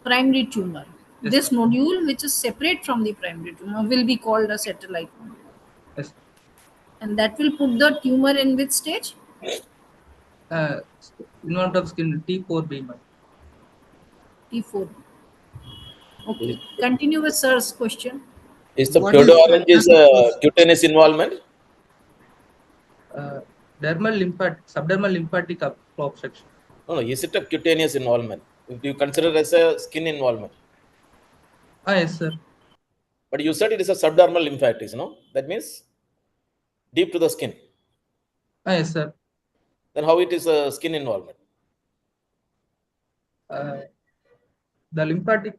primary tumor. Yes, this nodule, which is separate from the primary tumor, will be called a satellite nodule. Yes. And that will put the tumor in which stage? Involved of skin T4B. T4. Okay. Continue with sir's question. Is the PUD orange is cutaneous involvement? Subdermal lymphatic flow obstruction. No, is it a cutaneous involvement? Do you consider as a skin involvement? Yes, sir. But you said it is a subdermal lymphatic, no? That means? deep to the skin. Yes, sir. Then how it is a skin involvement? The lymphatic,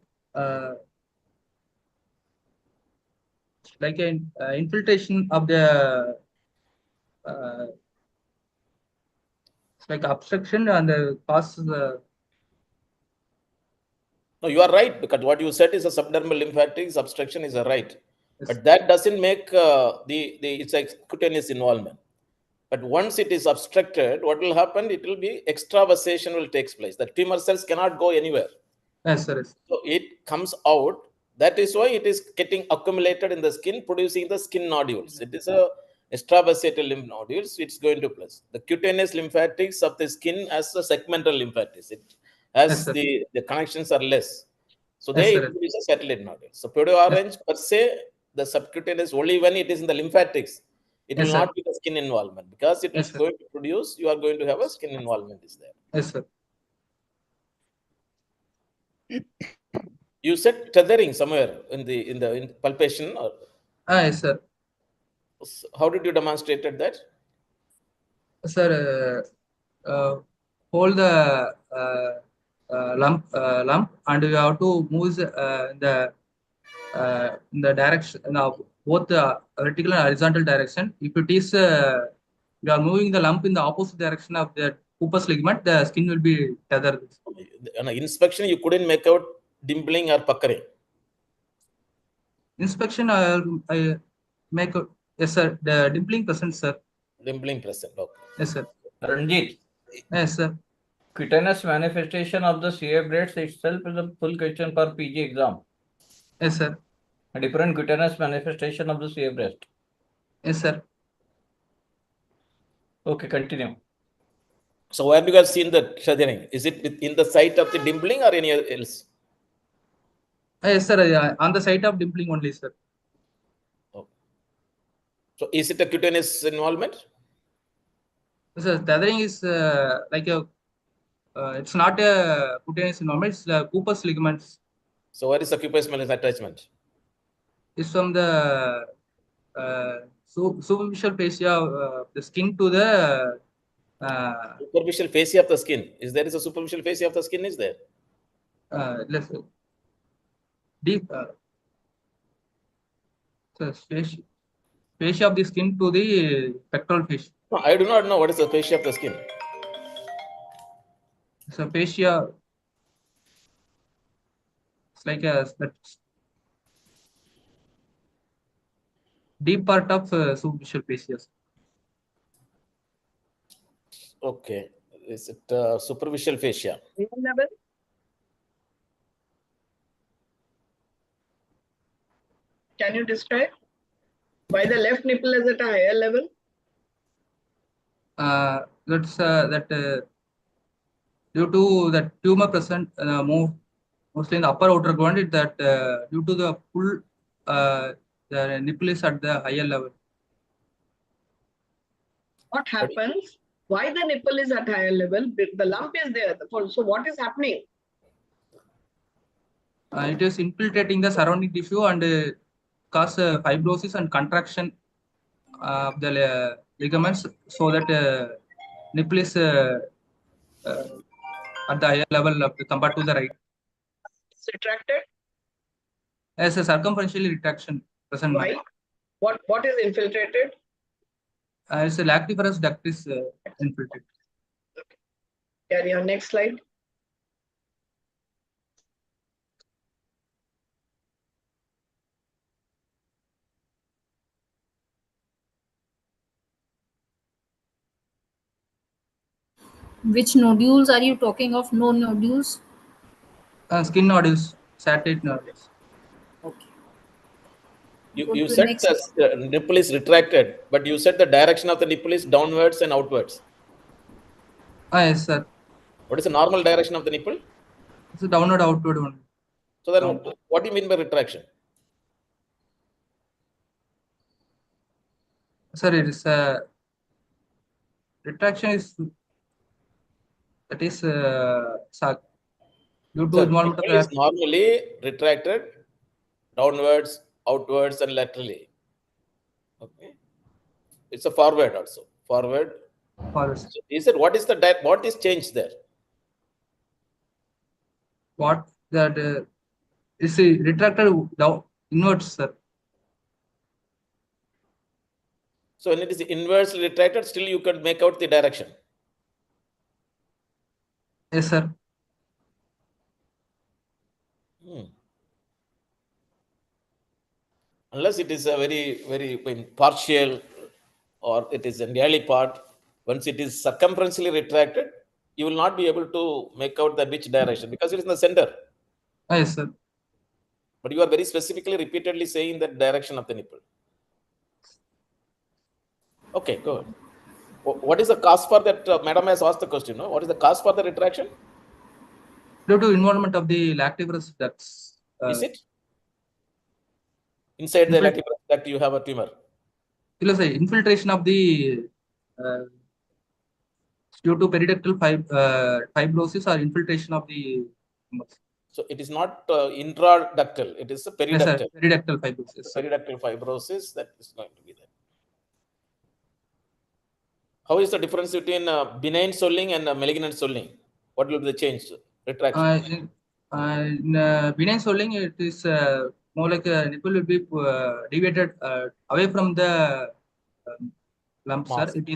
like an infiltration of the, it's like obstruction and causes the. No, you are right, because what you said is a subdermal lymphatic obstruction is a right. Yes. But that doesn't make it's a cutaneous involvement. But once it is obstructed, what will happen? It will be extravasation will take place. The tumor cells cannot go anywhere. Yes, sir. Yes. So it comes out. That is why it is getting accumulated in the skin, producing the skin nodules. It is a extravasated lymph nodules. It's going to plus the cutaneous lymphatics of the skin as a segmental lymphatics. It Yes, as sir. the connections are less. So Yes, they sir. produce a satellite nodule. So pedo-orange per se, the subcutaneous only when it is in the lymphatics, it Yes, will sir. not be the skin involvement, because it Yes, is sir. going to produce, you are going to have a skin involvement is there. Yes, sir. You said tethering somewhere in palpation, or Yes, sir. how did you demonstrated that? Sir, hold the lump, and you have to move in the direction, now both the vertical and horizontal direction. If it is you are moving the lump in the opposite direction of the Cooper's ligament, the skin will be tethered. On an inspection, you couldn't make out dimpling or puckering. Inspection, I make a, yes, sir. The dimpling present, sir. Dimpling present. Okay. Yes, sir. Ranjit, Yes, sir. cutaneous manifestation of the CA breasts itself is a full question for PG exam. Yes, sir. A different cutaneous manifestation of the CA breast. Yes, sir. Okay, continue. So where do you have seen the tethering? Is it in the site of the dimpling or anywhere else? Yes, sir. On the site of dimpling only, sir. Okay. So is it a cutaneous involvement? Sir, tethering is like a, it's not a cutaneous involvement, it's Cooper's ligaments. So where is the occupational attachment? It's from the superficial fascia, the skin to the Superficial fascia of the skin. Is there a superficial fascia of the skin? Is there? less deep so fascia of the skin to the pectoral fascia. No, I do not know what is the fascia of the skin. So fascia, it's like a deep part of superficial fascia. Okay. Is it superficial fascia? Level? Can you describe why the left nipple is at a higher level? That's that due to the tumor present mostly in the upper outer quadrant, that due to the pull, the nipple is at the higher level. What happens? Why the nipple is at higher level? The lump is there. So what is happening? It is infiltrating the surrounding tissue and cause fibrosis and contraction of the ligaments, so that nipple is at the higher level compared to the right. It's retracted. As a circumferential retraction present. Why? What is infiltrated? It's a lactiferous duct is infiltrated. Okay. Carry on. Next slide. Which nodules are you talking of? No nodules? Skin nodules, satellite nodules. Okay. You, Go you to said next. the nipple is retracted, but you said the direction of the nipple is downwards and outwards. Yes, sir. What is the normal direction of the nipple? It's a downward, outward one. So then what do you mean by retraction? Sir, it is retraction is, that is due to Sir, involvement nipple is of normally retracted downwards, outwards, and laterally. Okay. It's a forward also. Forward. Forward. So he said, what is changed there? What that is retracted down inwards, sir. So when it is inversely retracted, still you can make out the direction. Yes, sir. Unless it is a very partial, or it is an early part. Once it is circumferentially retracted, you will not be able to make out the which direction because it is in the center. Yes, sir. But you are very specifically, repeatedly saying that direction of the nipple. Okay, good. What is the cause for that? Madam has asked the question. No? What is the cause for the retraction? Due to involvement of the lactiferous ducts. Is it? Inside the lactiferous duct, you have a tumor. Infiltration of the due to periductal fibrosis or infiltration of the tumors. So it is not intraductal, it is a periductal. Yes, periductal fibrosis. Periductal fibrosis, that is going to be there. How is the difference between benign swelling and malignant swelling? What will be the change? Retraction. In benign swelling, it is more like a nipple will be deviated away from the lump, sir. It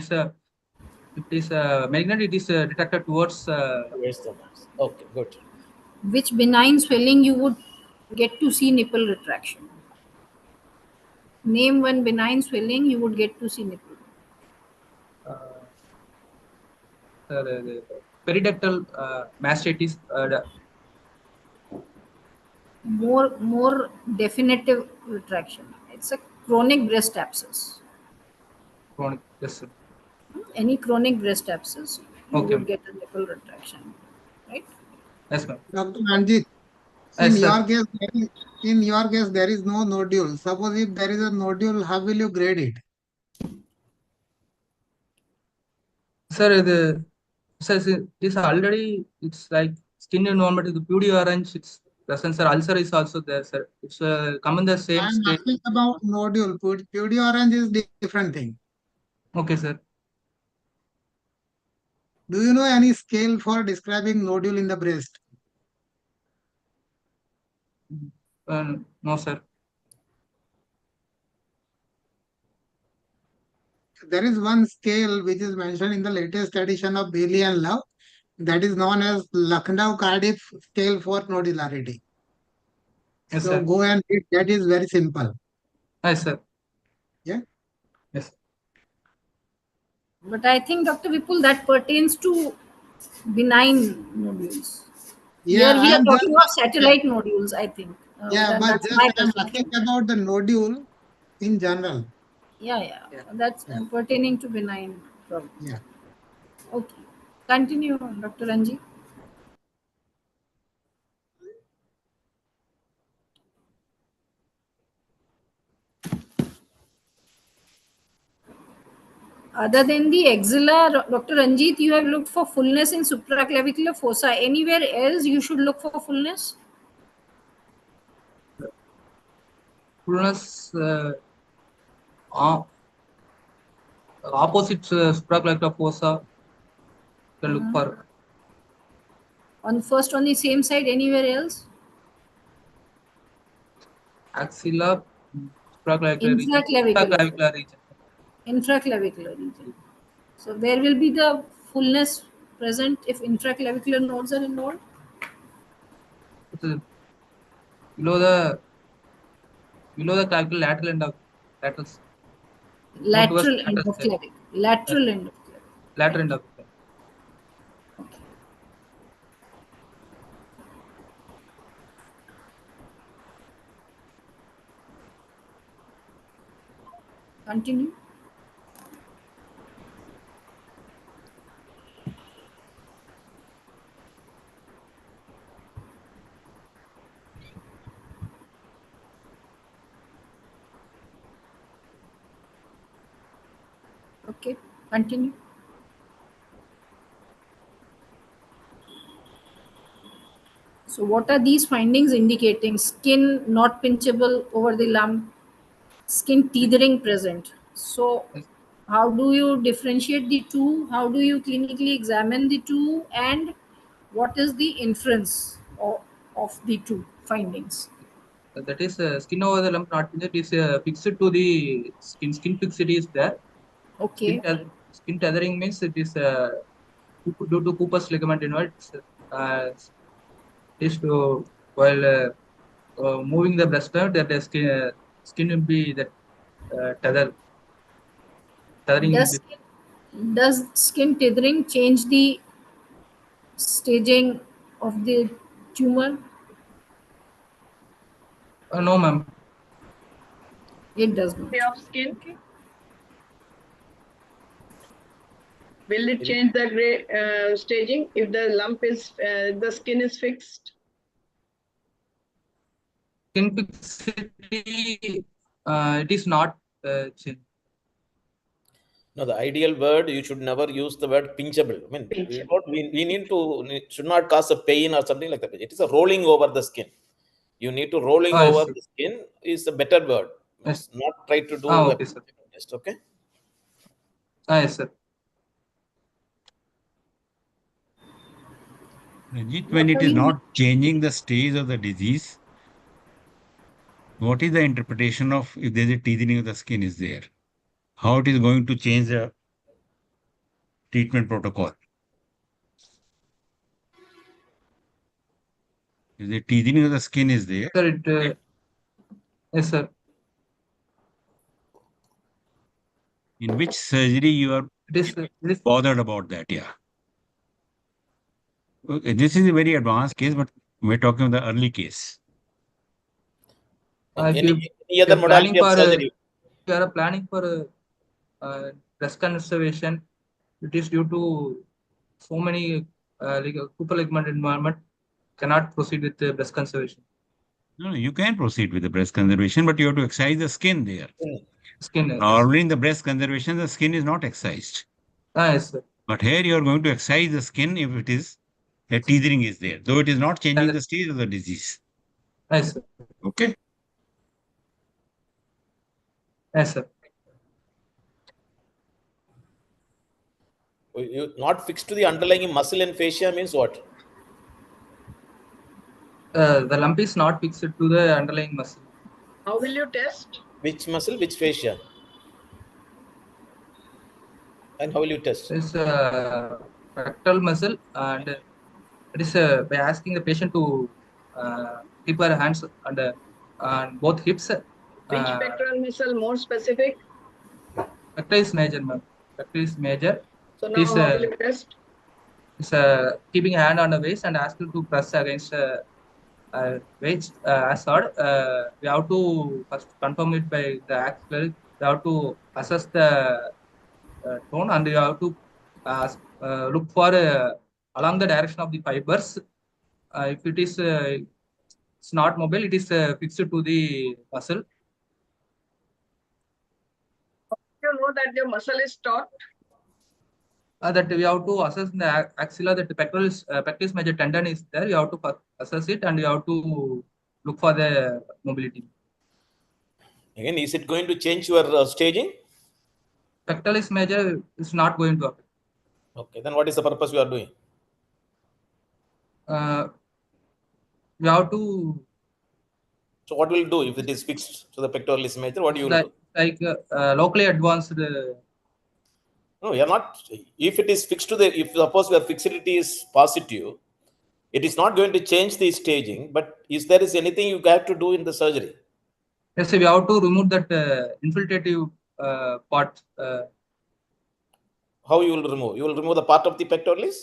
is malignant. It is retracted towards the mass. Okay, good. Which benign swelling you would get to see nipple retraction? Name one benign swelling you would get to see nipple. Periductal mastitis. More definitive retraction. It's a chronic breast abscess. Chronic, yes, sir. Any chronic breast abscess, you would get a nipple retraction, right? Yes, ma'am. Dr. Manjit, in your case, there is no nodule. Suppose if there is a nodule, how will you grade it? Sir, this already, it's like skin involvement, the purity orange, it's present, sir. Ulcer is also there, sir. It's come in the same I'm state. asking about nodule. Purity orange is different thing. Okay, sir. Do you know any scale for describing nodule in the breast? No, sir. There is one scale which is mentioned in the latest edition of Bailey and Love, that is known as Lucknow Cardiff scale for nodularity. Yes, so sir. go and read. That is very simple. Yes, sir. Yeah. Yes. But I think, Dr. Vipul, that pertains to benign nodules. Yeah, here we are talking about satellite nodules, I think. Yeah, but just I'm asking about the nodule in general. Yeah. That's pertaining to benign problems. Yeah. Okay. Continue, Dr. Ranji. Other than the axilla, Dr. Ranjit, you have looked for fullness in supraclavicular fossa. Anywhere else you should look for fullness? Fullness opposite supraclavicular fossa. You can look for. On the same side, anywhere else? Axilla, supraclavicular region. Intraclavicular region. So where will be the fullness present if intraclavicular nodes are involved? Below the clavicle, lateral end of lateral. Lateral end of clavicle. Lateral end of clavicle. Lateral end of clavicle. Okay. Continue. Okay, continue. So what are these findings indicating? Skin not pinchable over the lump, skin teethering present. So How do you differentiate the two? How do you clinically examine the two? And what is the inference of the two findings? That is skin over the lump not it is fixed to the skin. Skin fixity is there. Okay. Skin tethering means it is due to Cooper's ligament inwards. Is to while moving the breast nerve, that the skin will be that tethering will be. Does skin tethering change the staging of the tumor? No, ma'am. It does not. Of skin. Will it change the staging if the lump is the skin is fixed? Skin fixity, it is not changed. No, the ideal word, you should never use the word pinchable. I mean, we need to, should not cause a pain or something like that. It is a rolling over the skin. You need to rolling over the skin is a better word. Yes. Not try to do okay, a sir. test, okay? Yes, sir. Ranjit, when it is not changing the stage of the disease, what is the interpretation of if there is a teething of the skin is there? How it is going to change the treatment protocol? If the teething of the skin is there, Sir, yes, sir. In which surgery you are bothered about that? Yeah. Okay, this is a very advanced case, but we're talking about the early case. Any other modality of surgery? If you are planning for breast conservation, it is due to so many like Cooper ligament environment cannot proceed with the breast conservation. No, you can proceed with the breast conservation, but you have to excise the skin there. Skin. Normally in the breast conservation, the skin is not excised. Yes, sir. But here you are going to excise the skin if it is a teething is there, though it is not changing the stage of the disease. Yes, sir. Okay. Yes, sir. You not fixed to the underlying muscle and fascia means what? The lump is not fixed to the underlying muscle. How will you test? Which muscle, which fascia? And how will you test? It's pectoral muscle, and it is by asking the patient to keep her hands on both hips. Which pectoral muscle more specific? Pectoral is major, ma'am. Pectoral is major. So now how will you test? Is keeping a hand on the waist and ask you to press against waist as hard. We have to first confirm it by the axillary. We have to assess the tone, and you have to look for along the direction of the fibers. If it is it's not mobile, it is fixed to the muscle. You know that your muscle is taut. That we have to assess in the axilla that the pectoralis major tendon is there. You have to assess it, and you have to look for the mobility. Again, is it going to change your staging? Pectoralis major is not going to affect. Okay, then what is the purpose you are doing? You have to. So what will you do if it is fixed to the pectoralis major? What do you do? Like locally advanced. No, you are not. If it is fixed to the, if suppose your fixity is positive, it is not going to change the staging. But is there is anything you have to do in the surgery? Yes, we have to remove that infiltrative part. How you will remove? You will remove the part of the pectoralis?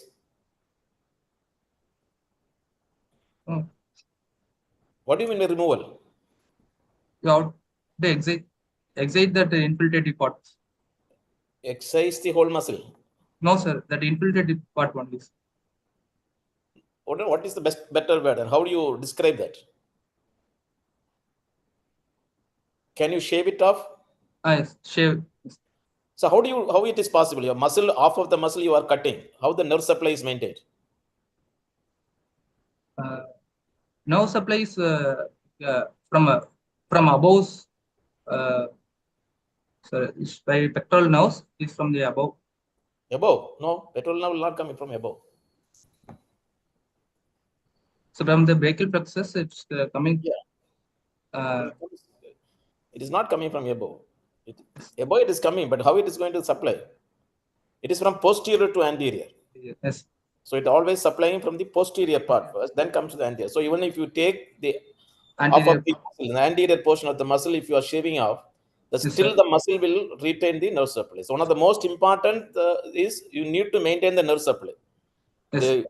What do you mean by removal? You have to excite that infiltrative part. Excise the whole muscle? No, sir. That infiltrative part only. What is the better word, and how do you describe that? Can you shave it off? Yes, shave. So how it is possible? Your muscle, half of the muscle you are cutting. How the nerve supply is maintained? Nerve supply is from above. Sorry, it's by pectoral nerves. It's from the above. Above? No, pectoral nerve will not coming from above. So from the brachial plexus, it's coming. Yeah. It is not coming from above. Above it is coming, but how it is going to supply? It is from posterior to anterior. Yes. So it always supplying from the posterior part first, then comes to the anterior. So even if you take the Anterior. off of the muscle, the anterior portion of the muscle, if you are shaving off, still the muscle will retain the nerve supply. So one of the most important is you need to maintain the nerve supply. Yes.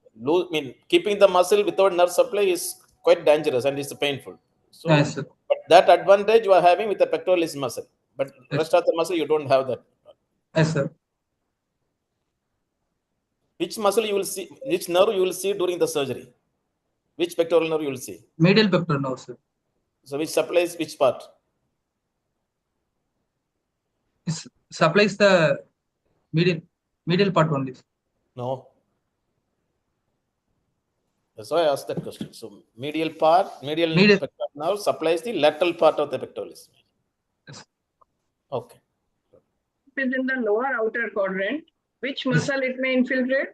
Keeping the muscle without nerve supply is quite dangerous and it's painful. So, Yes, but that advantage you are having with the pectoralis muscle, but yes, rest of the muscle you don't have that. Yes, sir. Which muscle you will see? Which nerve you will see during the surgery? Which pectoral nerve you will see? Medial pectoral nerve, sir. So which supplies which part? It supplies the medial part only. No. That's why I asked that question. So medial pectoral nerve supplies the lateral part of the pectoralis. Yes. Okay. It is in the lower outer quadrant. Which muscle it may infiltrate?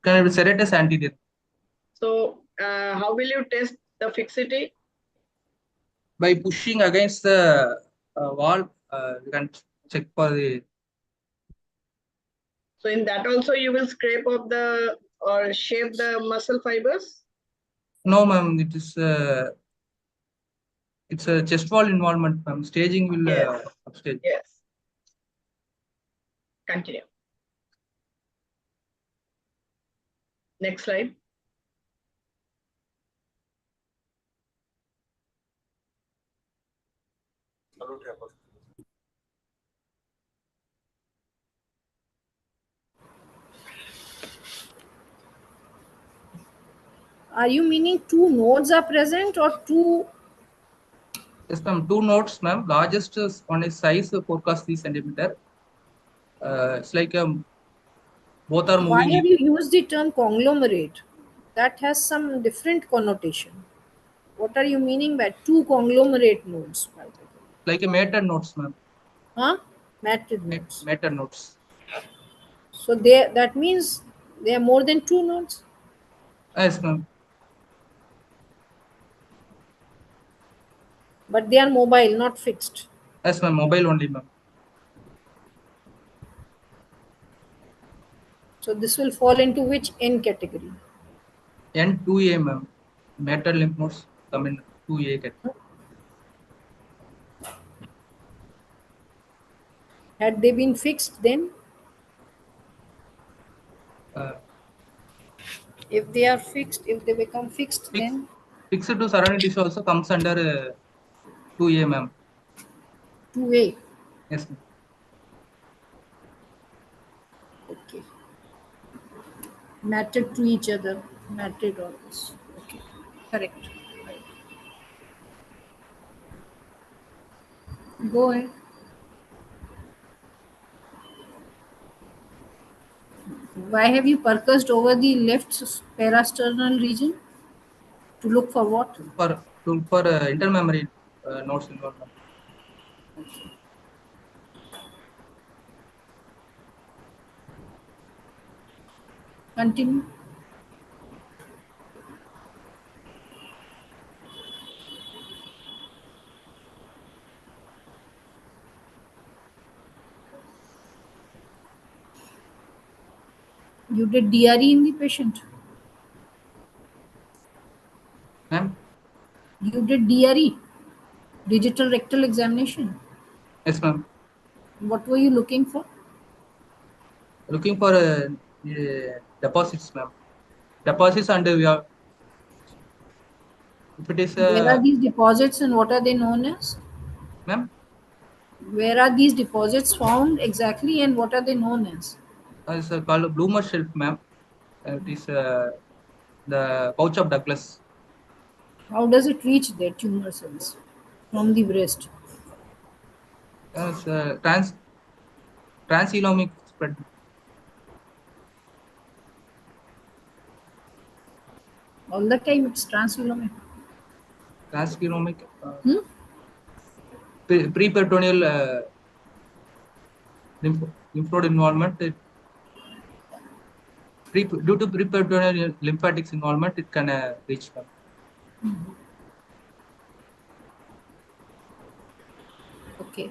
Serratus anterior. So how will you test the fixity? By pushing against the wall, you can check for the. So in that also you will scrape off the or shape the muscle fibers? No, ma'am. It's a chest wall involvement, ma'am. Staging will upstage. Yes. Continue. Next slide. Are you meaning two nodes are present or two? Yes, ma'am. Two nodes, ma'am. Largest one is size 4 × 3 centimeter. It's like both are Why moving. have you used the term conglomerate? That has some different connotation. What are you meaning by two conglomerate nodes? Like a mated nodes, ma'am. Huh? Mated nodes. Mated nodes. So that means there are more than two nodes? Yes, ma'am. But they are mobile, not fixed. Yes, ma'am. Mobile only, ma'am. So this will fall into which N category? N2A, ma'am. Mated lymph nodes come in 2A category. Had they been fixed then? If they are fixed, if they become fixed, then? Fixed to surrounding tissue also comes under 2A, ma'am. 2A. Yes, ma'am. Okay. Matted to each other. Matted always. Okay. Correct. Go ahead. Why have you percussed over the left parasternal region? To look for what? For intermammary nodes involvement. Okay. Continue. You did DRE in the patient? Ma'am? You did DRE, digital rectal examination? Yes, ma'am. What were you looking for? Looking for deposits, ma'am. Deposits, and we are. If it is. Where are these deposits and what are they known as? Ma'am? Where are these deposits found exactly and what are they known as? It's called bloomer shelf, ma'am. It is the pouch of Douglas. How does it reach their tumor cells from the breast? It's transelomic spread. All the time it's transelomic. Transelomic. Preperitoneal lymph node involvement, due to preperitoneal lymphatics involvement, it can reach them. Okay.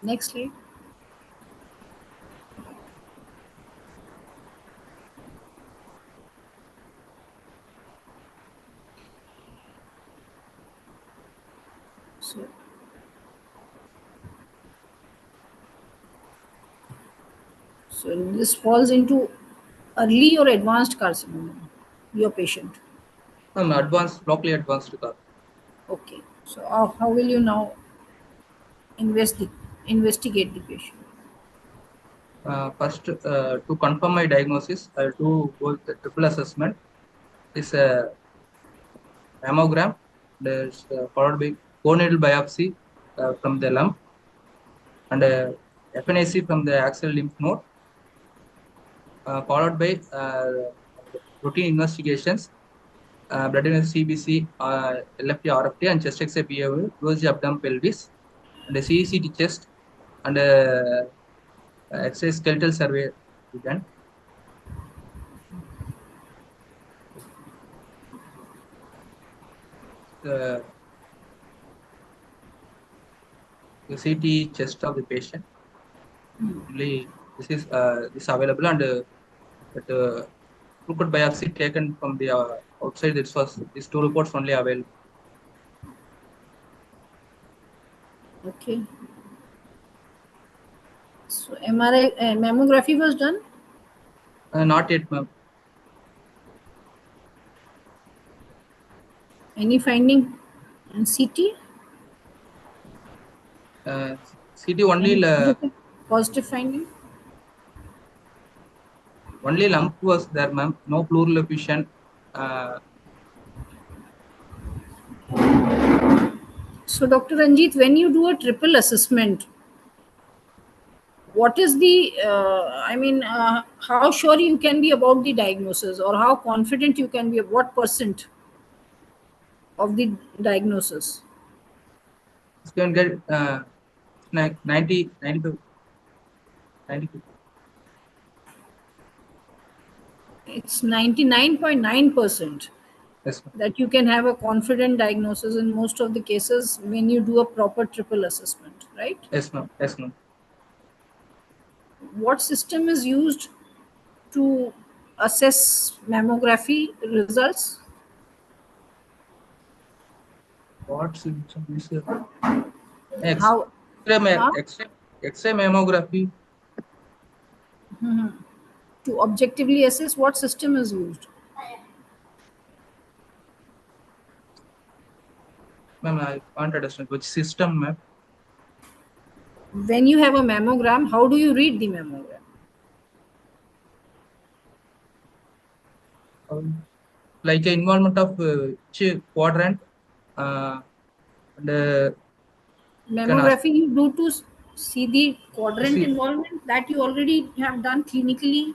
Next slide. So this falls into early or advanced carcinoma, your patient. Locally advanced carcinoma. Okay. So how will you now investigate the patient? First, to confirm my diagnosis, I will do the triple assessment. Is a mammogram, followed by bone needle biopsy from the lump, and FNAC from the axial lymph node, followed by routine investigations, blood in CBC, LFT, RFT, and chest X-ray behavior, USG abdomen pelvis, and the CECT chest, and X-ray skeletal survey done. The CT chest of the patient. Only this is available, and throughput biopsy taken from the outside. These two reports only available. Okay. So MRI, mammography was done? Not yet, ma'am. Any finding in CT? CT only Positive finding? only lump was there, ma'am. No pleural effusion. So Dr. Ranjit, when you do a triple assessment, what is the, how sure you can be about the diagnosis, or how confident you can be, what percent of the diagnosis? You can get 90, 92. It's 99.9% Yes, ma'am. that you can have a confident diagnosis in most of the cases when you do a proper triple assessment, right? Yes, ma'am. Yes, ma'am. What system is used to assess mammography results? What symptom is How? X-ray mammography? To objectively assess, what system is used? Ma'am, I can't understand which system, ma'am. When you have a mammogram, how do you read the mammogram? Like involvement of which quadrant, and Mammography you do to see the quadrant see. involvement that you already have done clinically.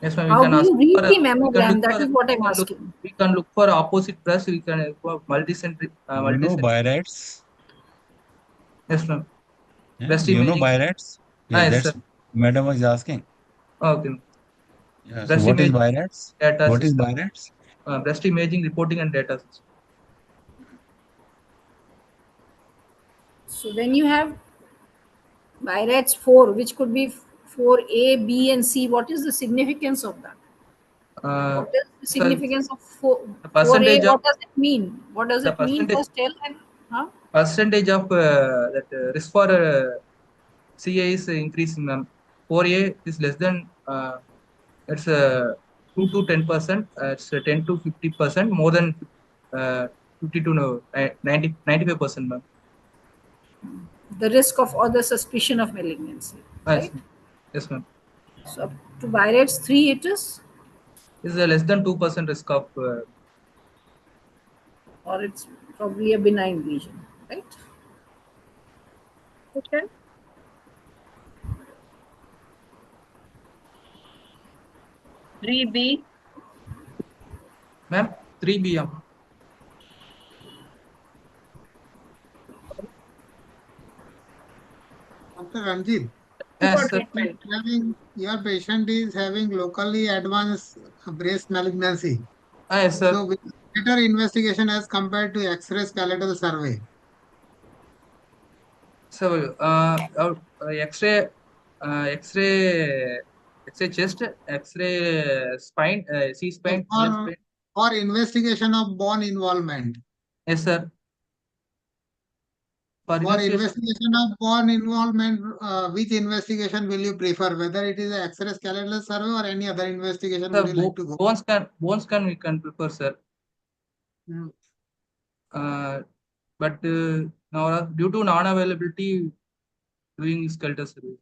Yes, ma'am. How do you read the We can mammogram? look That for is what I'm asking. we can look for opposite breast. We can look for multicentric. You know Byrads? Yes, ma'am. Yeah, Breast you know imaging. Byrads? Yeah, Yes, that's sir. madam was asking. Okay. Yeah, so Breast what is imaging Byrads? data What is system. Byrads? Breast imaging reporting and data system. So when you have BIRATS 4, which could be 4A, B, and C, what is the significance of that? What is the significance of 4A? What does it mean? What does it mean? First tell and percentage of that risk for CA is increasing, ma'am. 4A is less than it's 2 to 10%. It's 10 to 50%. More than 50 to 95%, ma'am. the risk of or the suspicion of malignancy, right? Yes, ma'am. So up to BIRATS 3, it is Less than 2% risk of. or it's probably a benign lesion, right? Okay. 3B. Ma'am, 3B. Dr. Ranjit, Yes, For sir. treatment. your patient is having locally advanced breast malignancy. Yes, sir. So, with better investigation as compared to X-ray skeletal survey. So, X-ray, X-ray chest, X-ray spine, C So spine, L spine. for investigation of bone involvement. Yes, sir. For For investigation, investigation of bone involvement, which investigation will you prefer? Whether it is an X-ray skeletal survey or any other investigation sir, would you like to go? bones can we can prefer, sir. Hmm. But now due to non-availability, doing skeletal survey.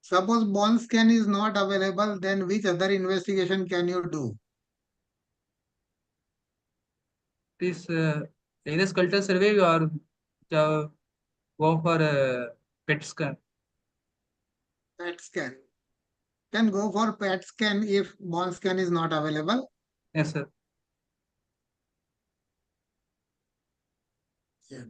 Suppose bone scan is not available, then which other investigation can you do? It is either skeletal survey or go for PET scan. PET scan. Can go for PET scan if bone scan is not available. Yes, sir. Yeah.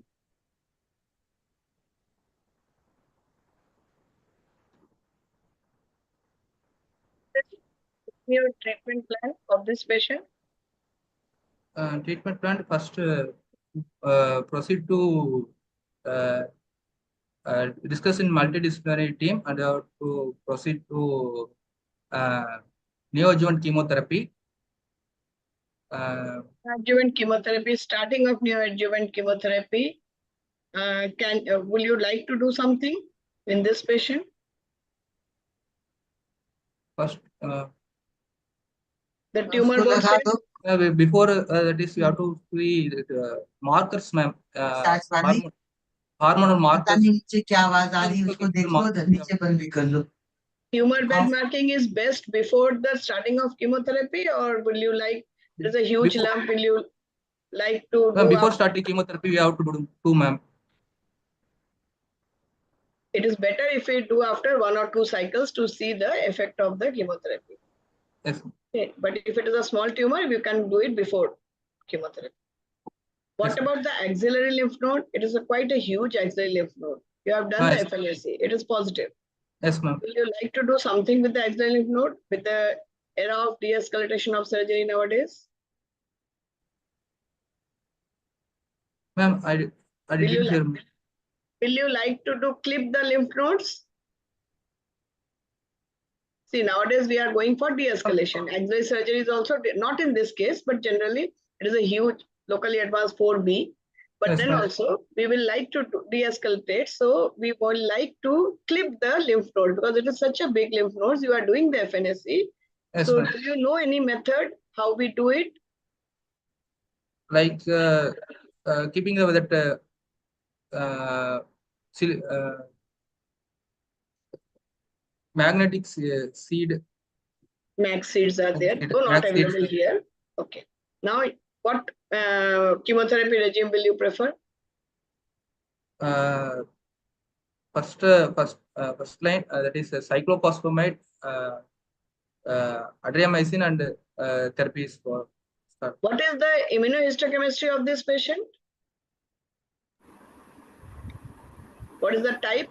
Your treatment plan of this patient? Treatment plan first proceed to discuss in multidisciplinary team and to proceed to neoadjuvant chemotherapy. Adjuvant chemotherapy, starting of neoadjuvant chemotherapy. Will you like to do something in this patient? First, The tumor was before that is you have to see markers, ma'am. Hormonal markers. Tumor bed marking is best before the starting of chemotherapy, or will you like, there's a huge lump, will you like to do before starting chemotherapy, we have to do, ma'am. It is better if we do after 1 or 2 cycles to see the effect of the chemotherapy. Yes. Okay. But if it is a small tumor, you can do it before chemotherapy. What Yes, about the axillary lymph node? It is quite a huge axillary lymph node. You have done the yes. FNAC. It is positive. Yes, ma'am. Will you like to do something with the axillary lymph node with the era of de-escalation of surgery nowadays? Ma'am, I didn't hear. Will you like to do clip the lymph nodes? See, nowadays we are going for de-escalation. Axillary surgery is also not in this case, but generally it is a huge locally advanced 4B. But Yes, then also we will like to de-escalate. So we will like to clip the lymph node because it is such a big lymph nodes. You are doing the FNAC. Yes, so do you know any method how we do it? Like keeping that magnetic seed. Mag seeds are there. Oh, not available here. Okay. Now, what chemotherapy regime will you prefer? First line that is cyclophosphamide, adriamycin, and therapies for start. What is the immunohistochemistry of this patient? What is the type?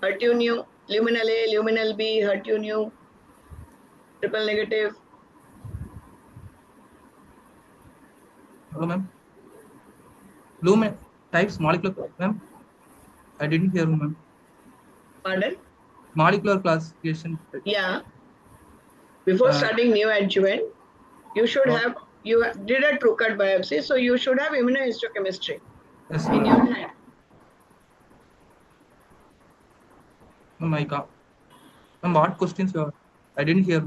HER2 new, luminal A, luminal B, HER2 new, triple negative. Hello, ma'am. Lumen types molecular, ma'am. I didn't hear you, ma'am. Pardon? Molecular classification. Yeah. Before starting neoadjuvant, you should have, you did a true cut biopsy, so you should have immunohistochemistry in your hand. Oh my God. Ma'am, what questions you are? I didn't hear.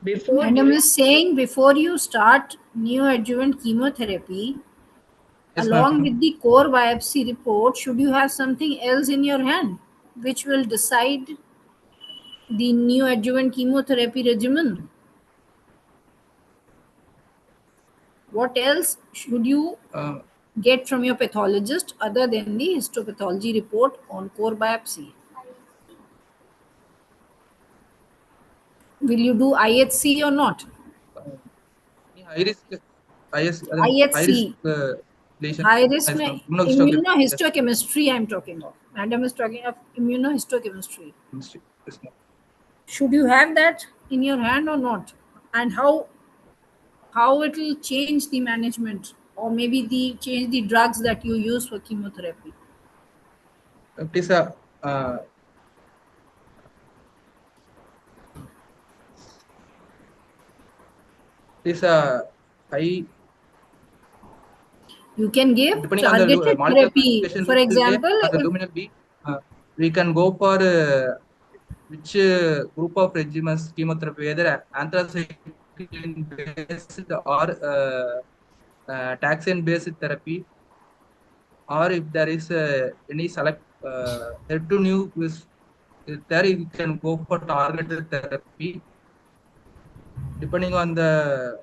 Before Madam is saying before you start neoadjuvant chemotherapy, Yes, along with the core biopsy report, should you have something else in your hand which will decide the neoadjuvant chemotherapy regimen? What else should you get from your pathologist other than the histopathology report on core biopsy? Will you do IHC or not? High risk IHC. lesion. High risk immunohistochemistry I'm talking of. Madam is talking of immunohistochemistry. Yes, ma'am. Should you have that in your hand or not? And how it will change the management, or maybe the change the drugs that you use for chemotherapy? It is a high, You can give depending on the targeted molecular therapy. classification, For luminal A example, or the if luminal B. We can go for which group of regimens chemotherapy, whether anthracycline based or taxane based therapy, or if there is any select head to new is there, you can go for targeted therapy. Depending on the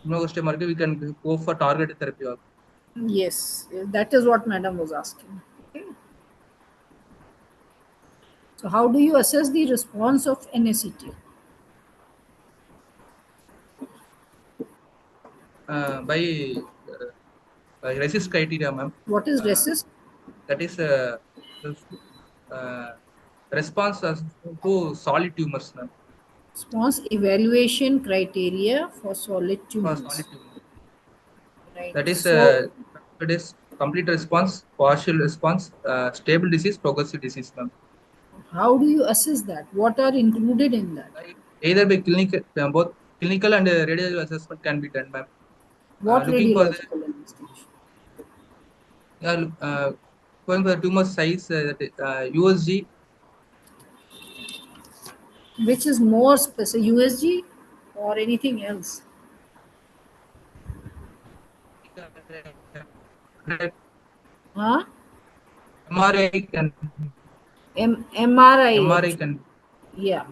immunosystem, we can go for targeted therapy. yes, that is what Madam was asking. Okay. So, how do you assess the response of NACT? By RECIST criteria, ma'am. What is RECIST? That is response to solid tumors, ma'am. Response evaluation criteria for solid For tumors. solid tumor. Right. That is So, it is complete response, partial response, stable disease, progressive disease, ma'am. how do you assess that? What are included in that? Either by clinical, both clinical and radiological assessment can be done, ma'am. What Looking for the radiological investigation? going for the tumor size, USG. Which is more specific, USG or anything else? Huh? MRI can MRI. MRI Actually. can Yeah.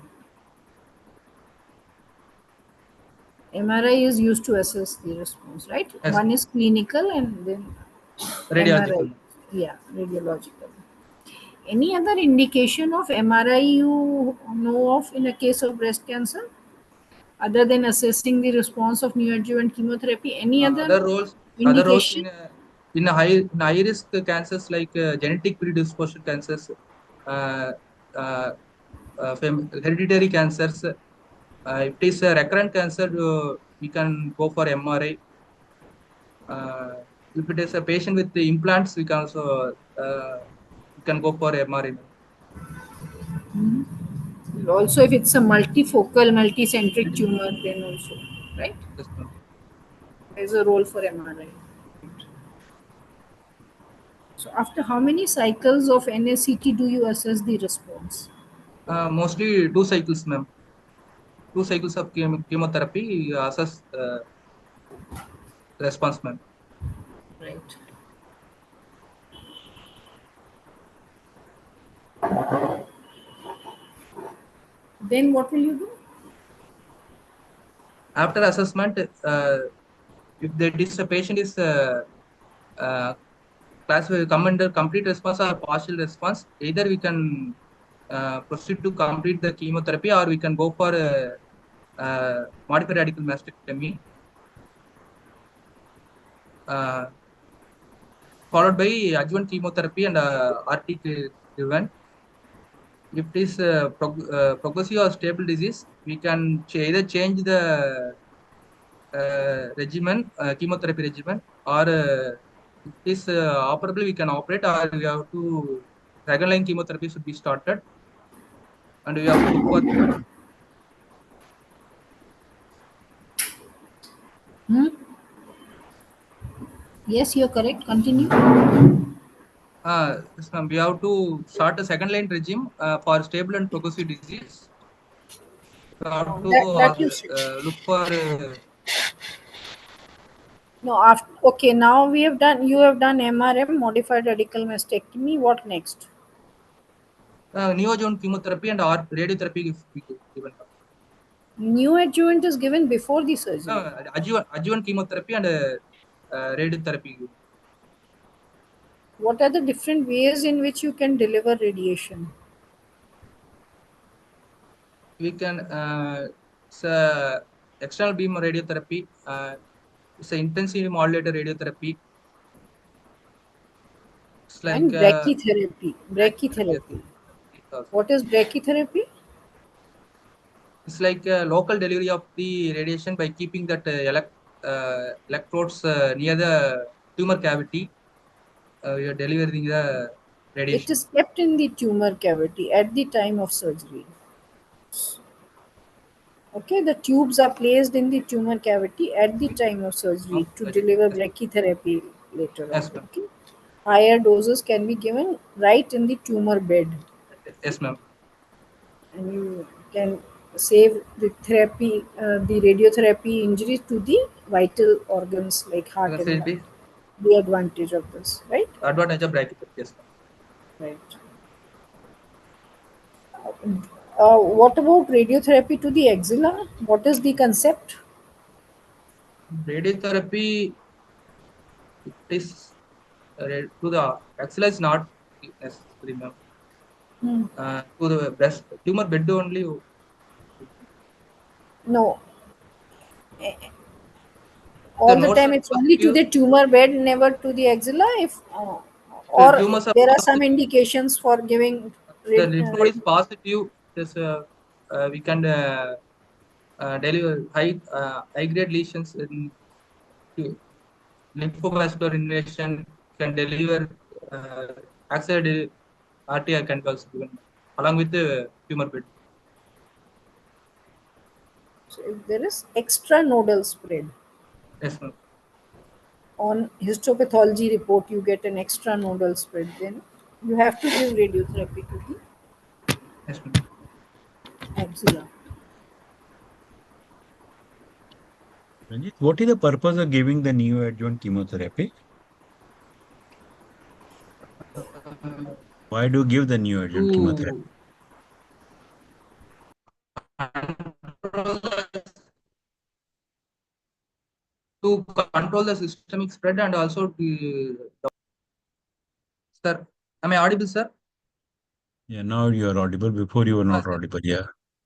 MRI is used to assess the response, right? yes, One is clinical and then MRI. radiological. Yeah, radiological. Any other indication of MRI you know of in a case of breast cancer? Other than assessing the response of neoadjuvant chemotherapy, any other Other roles indication? in high risk cancers like genetic predisposition cancers, uh, uh, hereditary cancers. If it is a recurrent cancer, we can go for MRI. If it is a patient with the implants, we can go for MRI. Also, if it's a multifocal, multicentric tumor, then also, right? Yes, ma'am. There's a role for MRI. So, after how many cycles of NACT do you assess the response? Mostly 2 cycles, ma'am. 2 cycles of chemotherapy assess response, ma'am. Right. Then what will you do? After assessment, if the patient is classified come under complete response or partial response, either we can proceed to complete the chemotherapy or we can go for modified radical mastectomy, followed by adjuvant chemotherapy and RT treatment. If it is progressive or stable disease, we can either change the regimen, chemotherapy regimen, or if it is operable, we can operate, or we have to second line chemotherapy should be started, and we have to look for Hmm? Yes, you're correct. Continue. yes, ma'am, we have to start a second line regime for stable and progressive disease. We have to That you said. look for No, after, okay, now we have done, you have done MRM, modified radical mastectomy. What next? neoadjuvant chemotherapy and radiotherapy if we given. Neoadjuvant is given before the surgery. Adjuvant chemotherapy and radiotherapy. What are the different ways in which you can deliver radiation? We can it's a external beam radiotherapy. It's an intensity modulated radiotherapy. It's like And brachytherapy. Brachytherapy. yes. What is brachytherapy? It's like a local delivery of the radiation by keeping that electrodes near the tumor cavity. We are delivering the It radiation. is kept in the tumor cavity at the time of surgery. Okay, the tubes are placed in the tumor cavity at the time of surgery to deliver brachytherapy later on. Yes, ma'am. Okay. Higher doses can be given right in the tumor bed, Yes, ma'am. and you can save the therapy, the radiotherapy injuries to the vital organs like heart That's and lung. the The advantage of this, right? advantage of brachytherapy. Yes, ma'am. Right. What about radiotherapy to the axilla? What is the concept? Radiotherapy is to the axilla is not necessary, ma'am. To the breast tumor bed only. No, The all the nodes time are it's only to positive. the tumor bed, never to the axilla. If The or tumors are there are some positive. indications for giving The lymph node is positive. This we can deliver high grade lesions in lymphovascular invasion. Can deliver axillary artery can be also given along with the tumor bed. So if there is extra nodal spread Yes, ma'am. on histopathology report, you get an extra nodal spread, then you have to give radiotherapy to Yes, ma'am. the axilla. Ranjit, what is the purpose of giving the neoadjuvant chemotherapy? Why do you give the neoadjuvant chemotherapy? To control the systemic spread and also to, sir, am I audible, sir? Yeah, now you are audible. Before you were not audible. Yeah.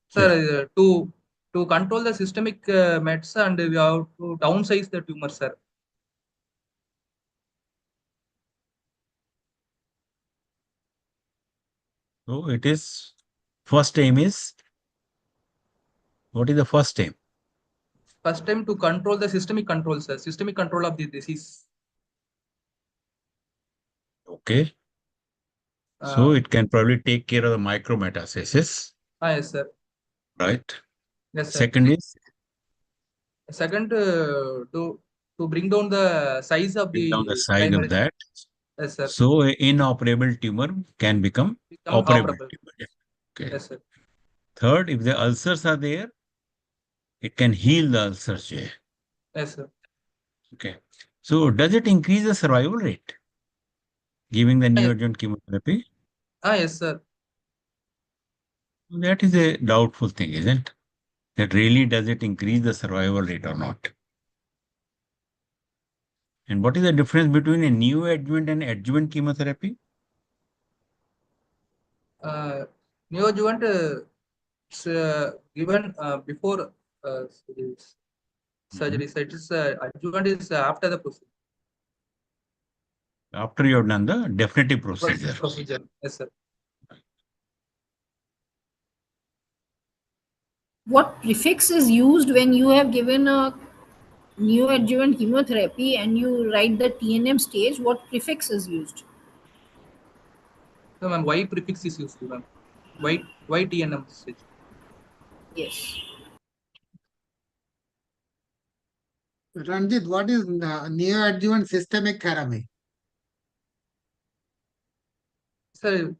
Sir, to control the systemic mets and we have to downsize the tumor, sir. So it is first aim is what is the first aim? First time to control the systemic control, sir. Systemic control of the disease. Okay. So it can probably take care of the micrometastasis. Yes, sir. Right. Yes, sir. Second is second to bring down the size of bring down the the size primary. of that. Yes, sir. So an inoperable tumor can become operable tumor. Okay. Yes, sir. Third, if the ulcers are there, it can heal the ulcers. Yes, sir. Okay. So does it increase the survival rate? Giving the neoadjuvant chemotherapy? Yes, sir. That is a doubtful thing, isn't it? That really does it increase the survival rate or not? And what is the difference between a neoadjuvant and adjuvant chemotherapy? Neoadjuvant is given before surgery. So it is adjuvant is after the procedure. After you have done the definitive procedure. Yes, sir. What prefix is used when you have given a neoadjuvant chemotherapy and you write the TNM stage? What prefix is used? So, ma'am, Y prefix is used, ma'am. YTNM stage. Yes. Ranjit, what is neoadjuvant systemic therapy? Sir,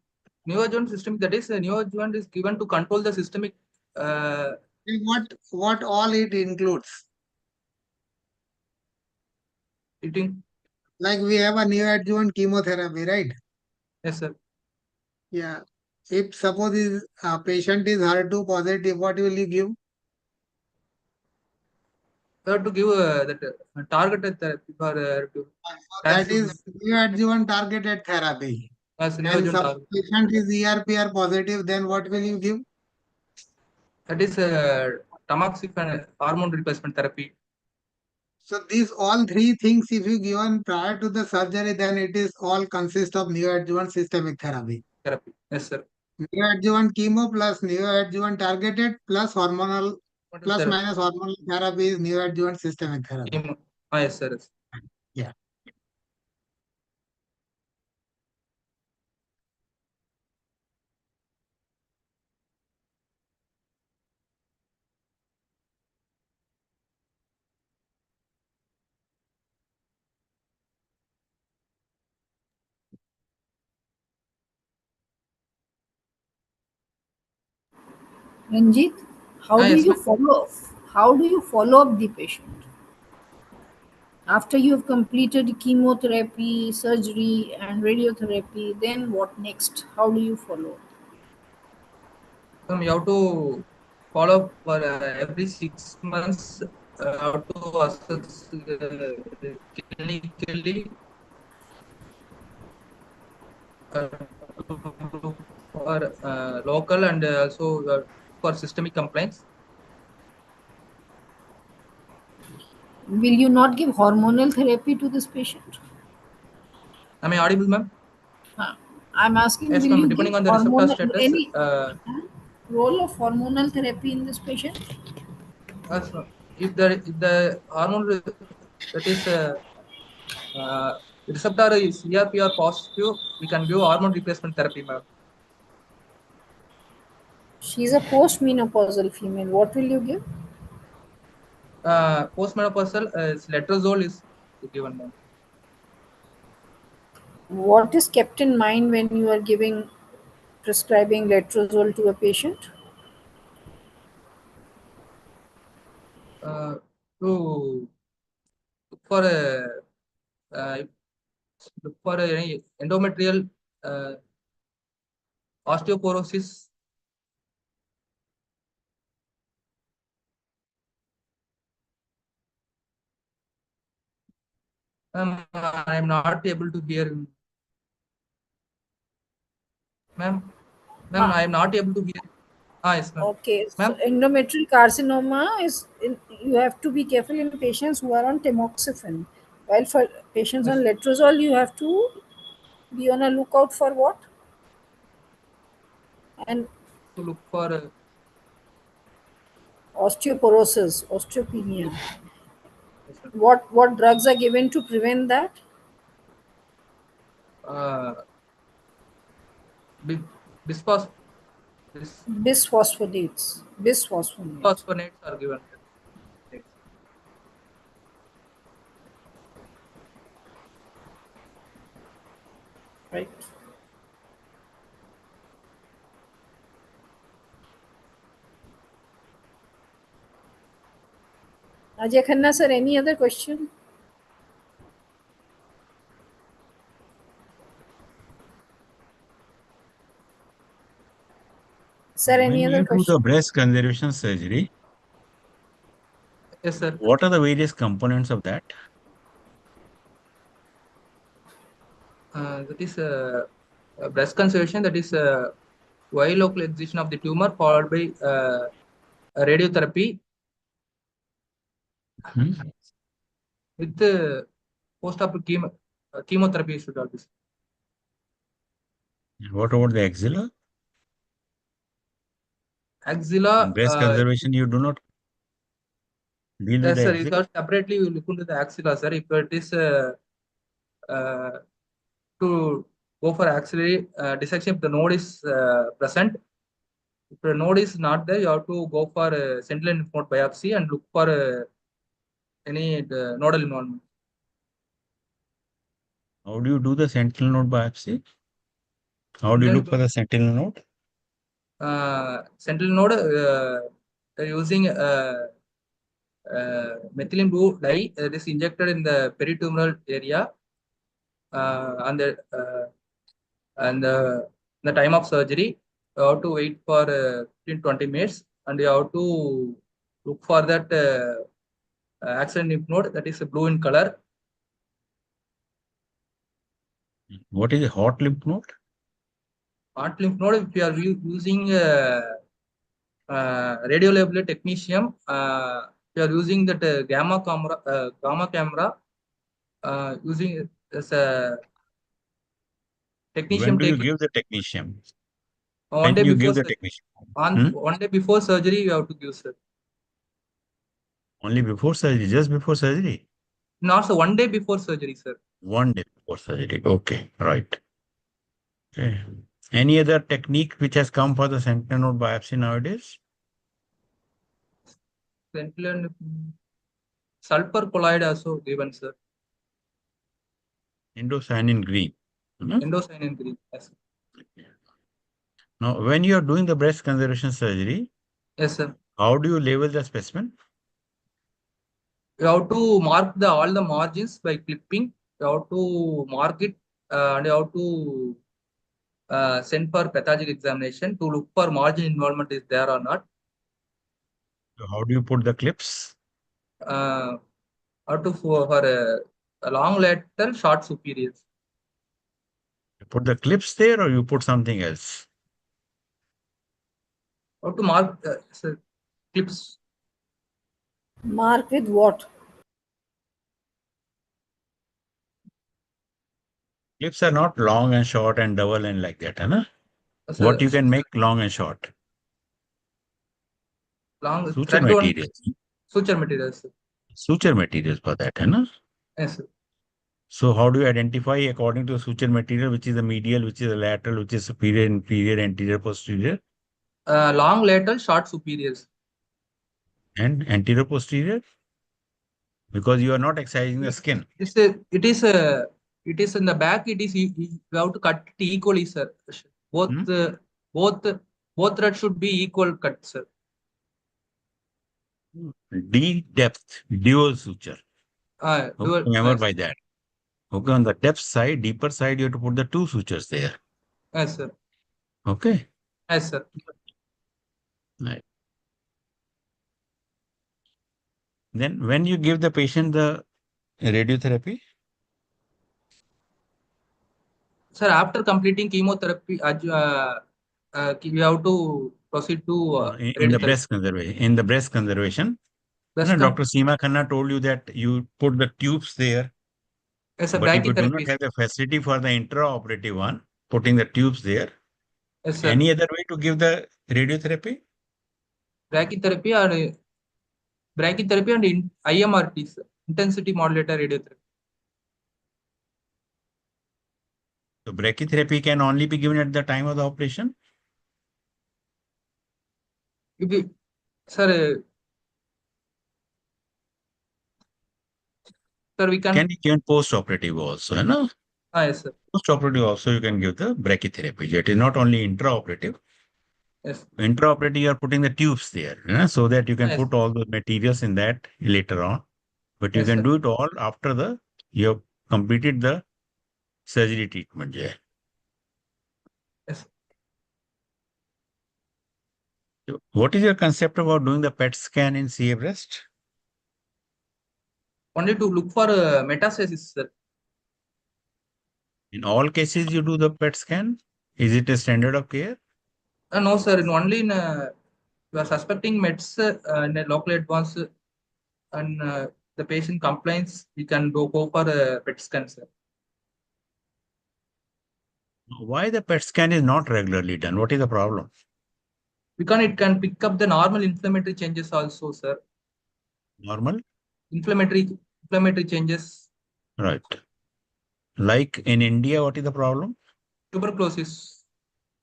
neoadjuvant system, that is neoadjuvant is given to control the systemic. What all it includes? Like we have a neoadjuvant chemotherapy, right? Yes, sir. Yeah. If suppose a patient is HER2 positive, what will you give? Sir, to give that targeted therapy for that is neoadjuvant targeted therapy. Yes, And suppose patient is ERPR positive, then what will you give? That is tamoxifen hormone replacement therapy. So these all three things, if you given prior to the surgery, then it is all consist of neoadjuvant systemic therapy. Therapy. Yes, sir. Neoadjuvant chemo plus neoadjuvant targeted plus hormonal plus Therapy. minus hormonal therapy is neoadjuvant systemic therapy. Chemo. Yes, sir. Yes. Yeah. Ranjit, Yes, ma'am. how do you follow up the patient? After you have completed chemotherapy, surgery, and radiotherapy, then what next? How do you follow? So you have to follow up for every 6 months. Have to assess clinically for local and also for systemic complaints. Will you not give hormonal therapy to this patient? Am I audible, ma'am? I'm asking, Yes, will ma'am. you Depending give on the receptor status, any role of hormonal therapy in this patient? if the hormone that is receptor is CRPR positive, we can give hormone replacement therapy, ma'am. She's a postmenopausal female. What will you give? Postmenopausal letrozole is given, ma'am. What is kept in mind when you are prescribing letrozole to a patient? To look for any endometrial osteoporosis. I'm not able to hear, ma'am. Ma'am, I'm not able to hear. Yes, ma'am. Okay, so Ma'am. endometrial carcinoma you have to be careful in patients who are on tamoxifen. While for patients on letrozole, you have to be on a lookout for what? And To look for osteoporosis, osteopenia. What drugs are given to prevent that? bisphosphonates. Bisphosphonates. Bisphosphonates are given. Right. Ajay Khanna sir, any other question? Sir, When any other you do the question? breast conservation surgery, Yes, sir. what are the various components of that? That is breast conservation. That is Y local excision of the tumor followed by radiotherapy with post-op chemotherapy should always. What about the axilla? Axilla. In breast conservation, you do not deal with Yes, the sir. axilla? Separately, we look into the axilla, sir. If it is to go for axillary dissection, if the node is present. If the node is not there, you have to go for a sentinel lymph node biopsy and look for any nodal involvement. How do you do the sentinel node biopsy? How do you look for the sentinel node? Sentinel node using methylene blue dye is injected in the peritumoral area and the time of surgery. You have to wait for 15-20 minutes and you have to look for that axillary lymph node that is blue in color. What is a hot lymph node? Hot lymph node, if you are using radiolabeled technetium, we are using that gamma camera using it as a technician When do you taking give the technician? one When day you before give the technician? one day before surgery. You have to give, sir. Only before surgery, just before surgery? Not so 1 day before surgery, sir. 1 day before surgery. Okay, right. Okay. Any other technique which has come for the sentinel node biopsy nowadays? Sentinel sulfur colloid also given, sir. Indocyanine green. Endocyanine green. Yes, sir. Now, when you are doing the breast conservation surgery, Yes, sir. how do you label the specimen? You have to mark all the margins by clipping. You have to mark it and you have to send for pathologic examination to look for margin involvement is there or not. How do you put the clips? How to for a long lateral, short superiors. You put the clips there or you put something else? How to mark clips. Mark with what? Clips are not long and short and double and like that, huh? What you can make long and short? Long Suture thread one. materials. Suture materials. Suture materials for that, huh? Yes, sir. So how do you identify according to suture material, which is the medial, which is the lateral, which is superior, inferior, anterior, posterior? Long lateral, short superiors. And anterior, posterior? Because you are not excising the skin. It is in the back. It is you have to cut it equally, sir. Both threads should be equal cut, sir. D depth, dual suture. Okay, remember by that. Okay, on the depth side, deeper side, you have to put the 2 sutures there. Yes, sir. Okay. Yes, sir. Right. Then when you give the patient the radiotherapy? Sir, after completing chemotherapy, we have to proceed to in the breast conservation. In the breast conservation, Dr. Seema Khanna told you that you put the tubes there. Yes, sir, but if you do not have the facility for the intraoperative one, putting the tubes there, yes, sir. Any other way to give the radiotherapy? Brachytherapy and IMRT, sir. Intensity modulator radiotherapy. So brachytherapy can only be given at the time of the operation? Sir, we can be given post-operative also, no? Yes, sir. Post-operative also you can give the brachytherapy. It is not only intraoperative. Yes. Intraoperative, you are putting the tubes there, so that you can put all the materials in that later on. But you can do it all after you have completed the surgery treatment. Yeah. Yes. What is your concept about doing the PET scan in CA breast? Only to look for metastasis, sir. In all cases, you do the PET scan? Is it a standard of care? No, sir. Only in we are suspecting mets in a local advance and the patient complains, we can go for a PET scan, sir. Why the PET scan is not regularly done? What is the problem? Because it can pick up the normal inflammatory changes also, sir. Normal? Inflammatory changes. Right. Like in India, what is the problem? Tuberculosis.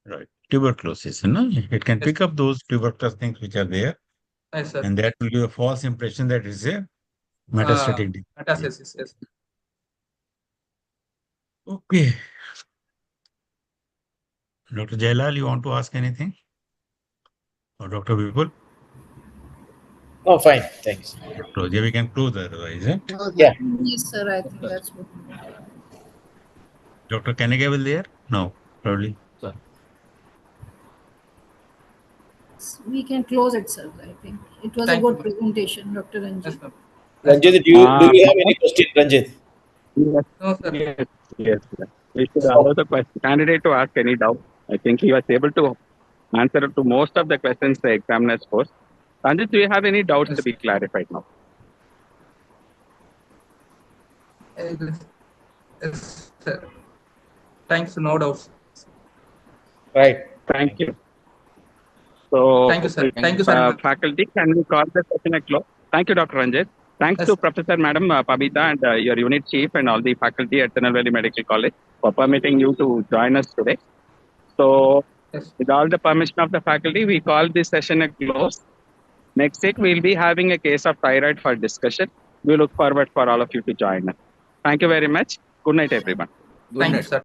Right. Tuberculosis. It can pick up those tuberculous things which are there. Yes, sir. And that will give a false impression that it's a metastatic disease. Metastasis, yes. Okay. Dr. Jailal, you want to ask anything? Or Dr. Vipul? No, fine. Thanks. Yeah, we can close otherwise. Yeah. Yes, sir. I think that's good. Dr. Kanagavel there? No, probably. Sir. We can close it, sir. I think it was a good presentation, Dr. Ranjit. Yes, Ranjit, do you have any question, Ranjit? Yes, no, sir. yes. We should allow the candidate to ask any doubt. I think he was able to answer to most of the questions the examiners posed. Ranjit, do you have any doubts Yes. to be clarified now? Yes, sir. Thanks, no doubts. Right. Thank you. So, Thank you, sir. Thank you, sir. faculty, can we call the session a close? Thank you, Dr. Ranjit. Thanks Yes. to Professor Madam Pabita and your unit chief and all the faculty at Tirunelveli Medical College for permitting you to join us today. So, Yes. with all the permission of the faculty, we call this session a close. Next week, we'll be having a case of thyroid for discussion. We look forward for all of you to join us. Thank you very much. Good night, everyone. Good Thank you, night. sir.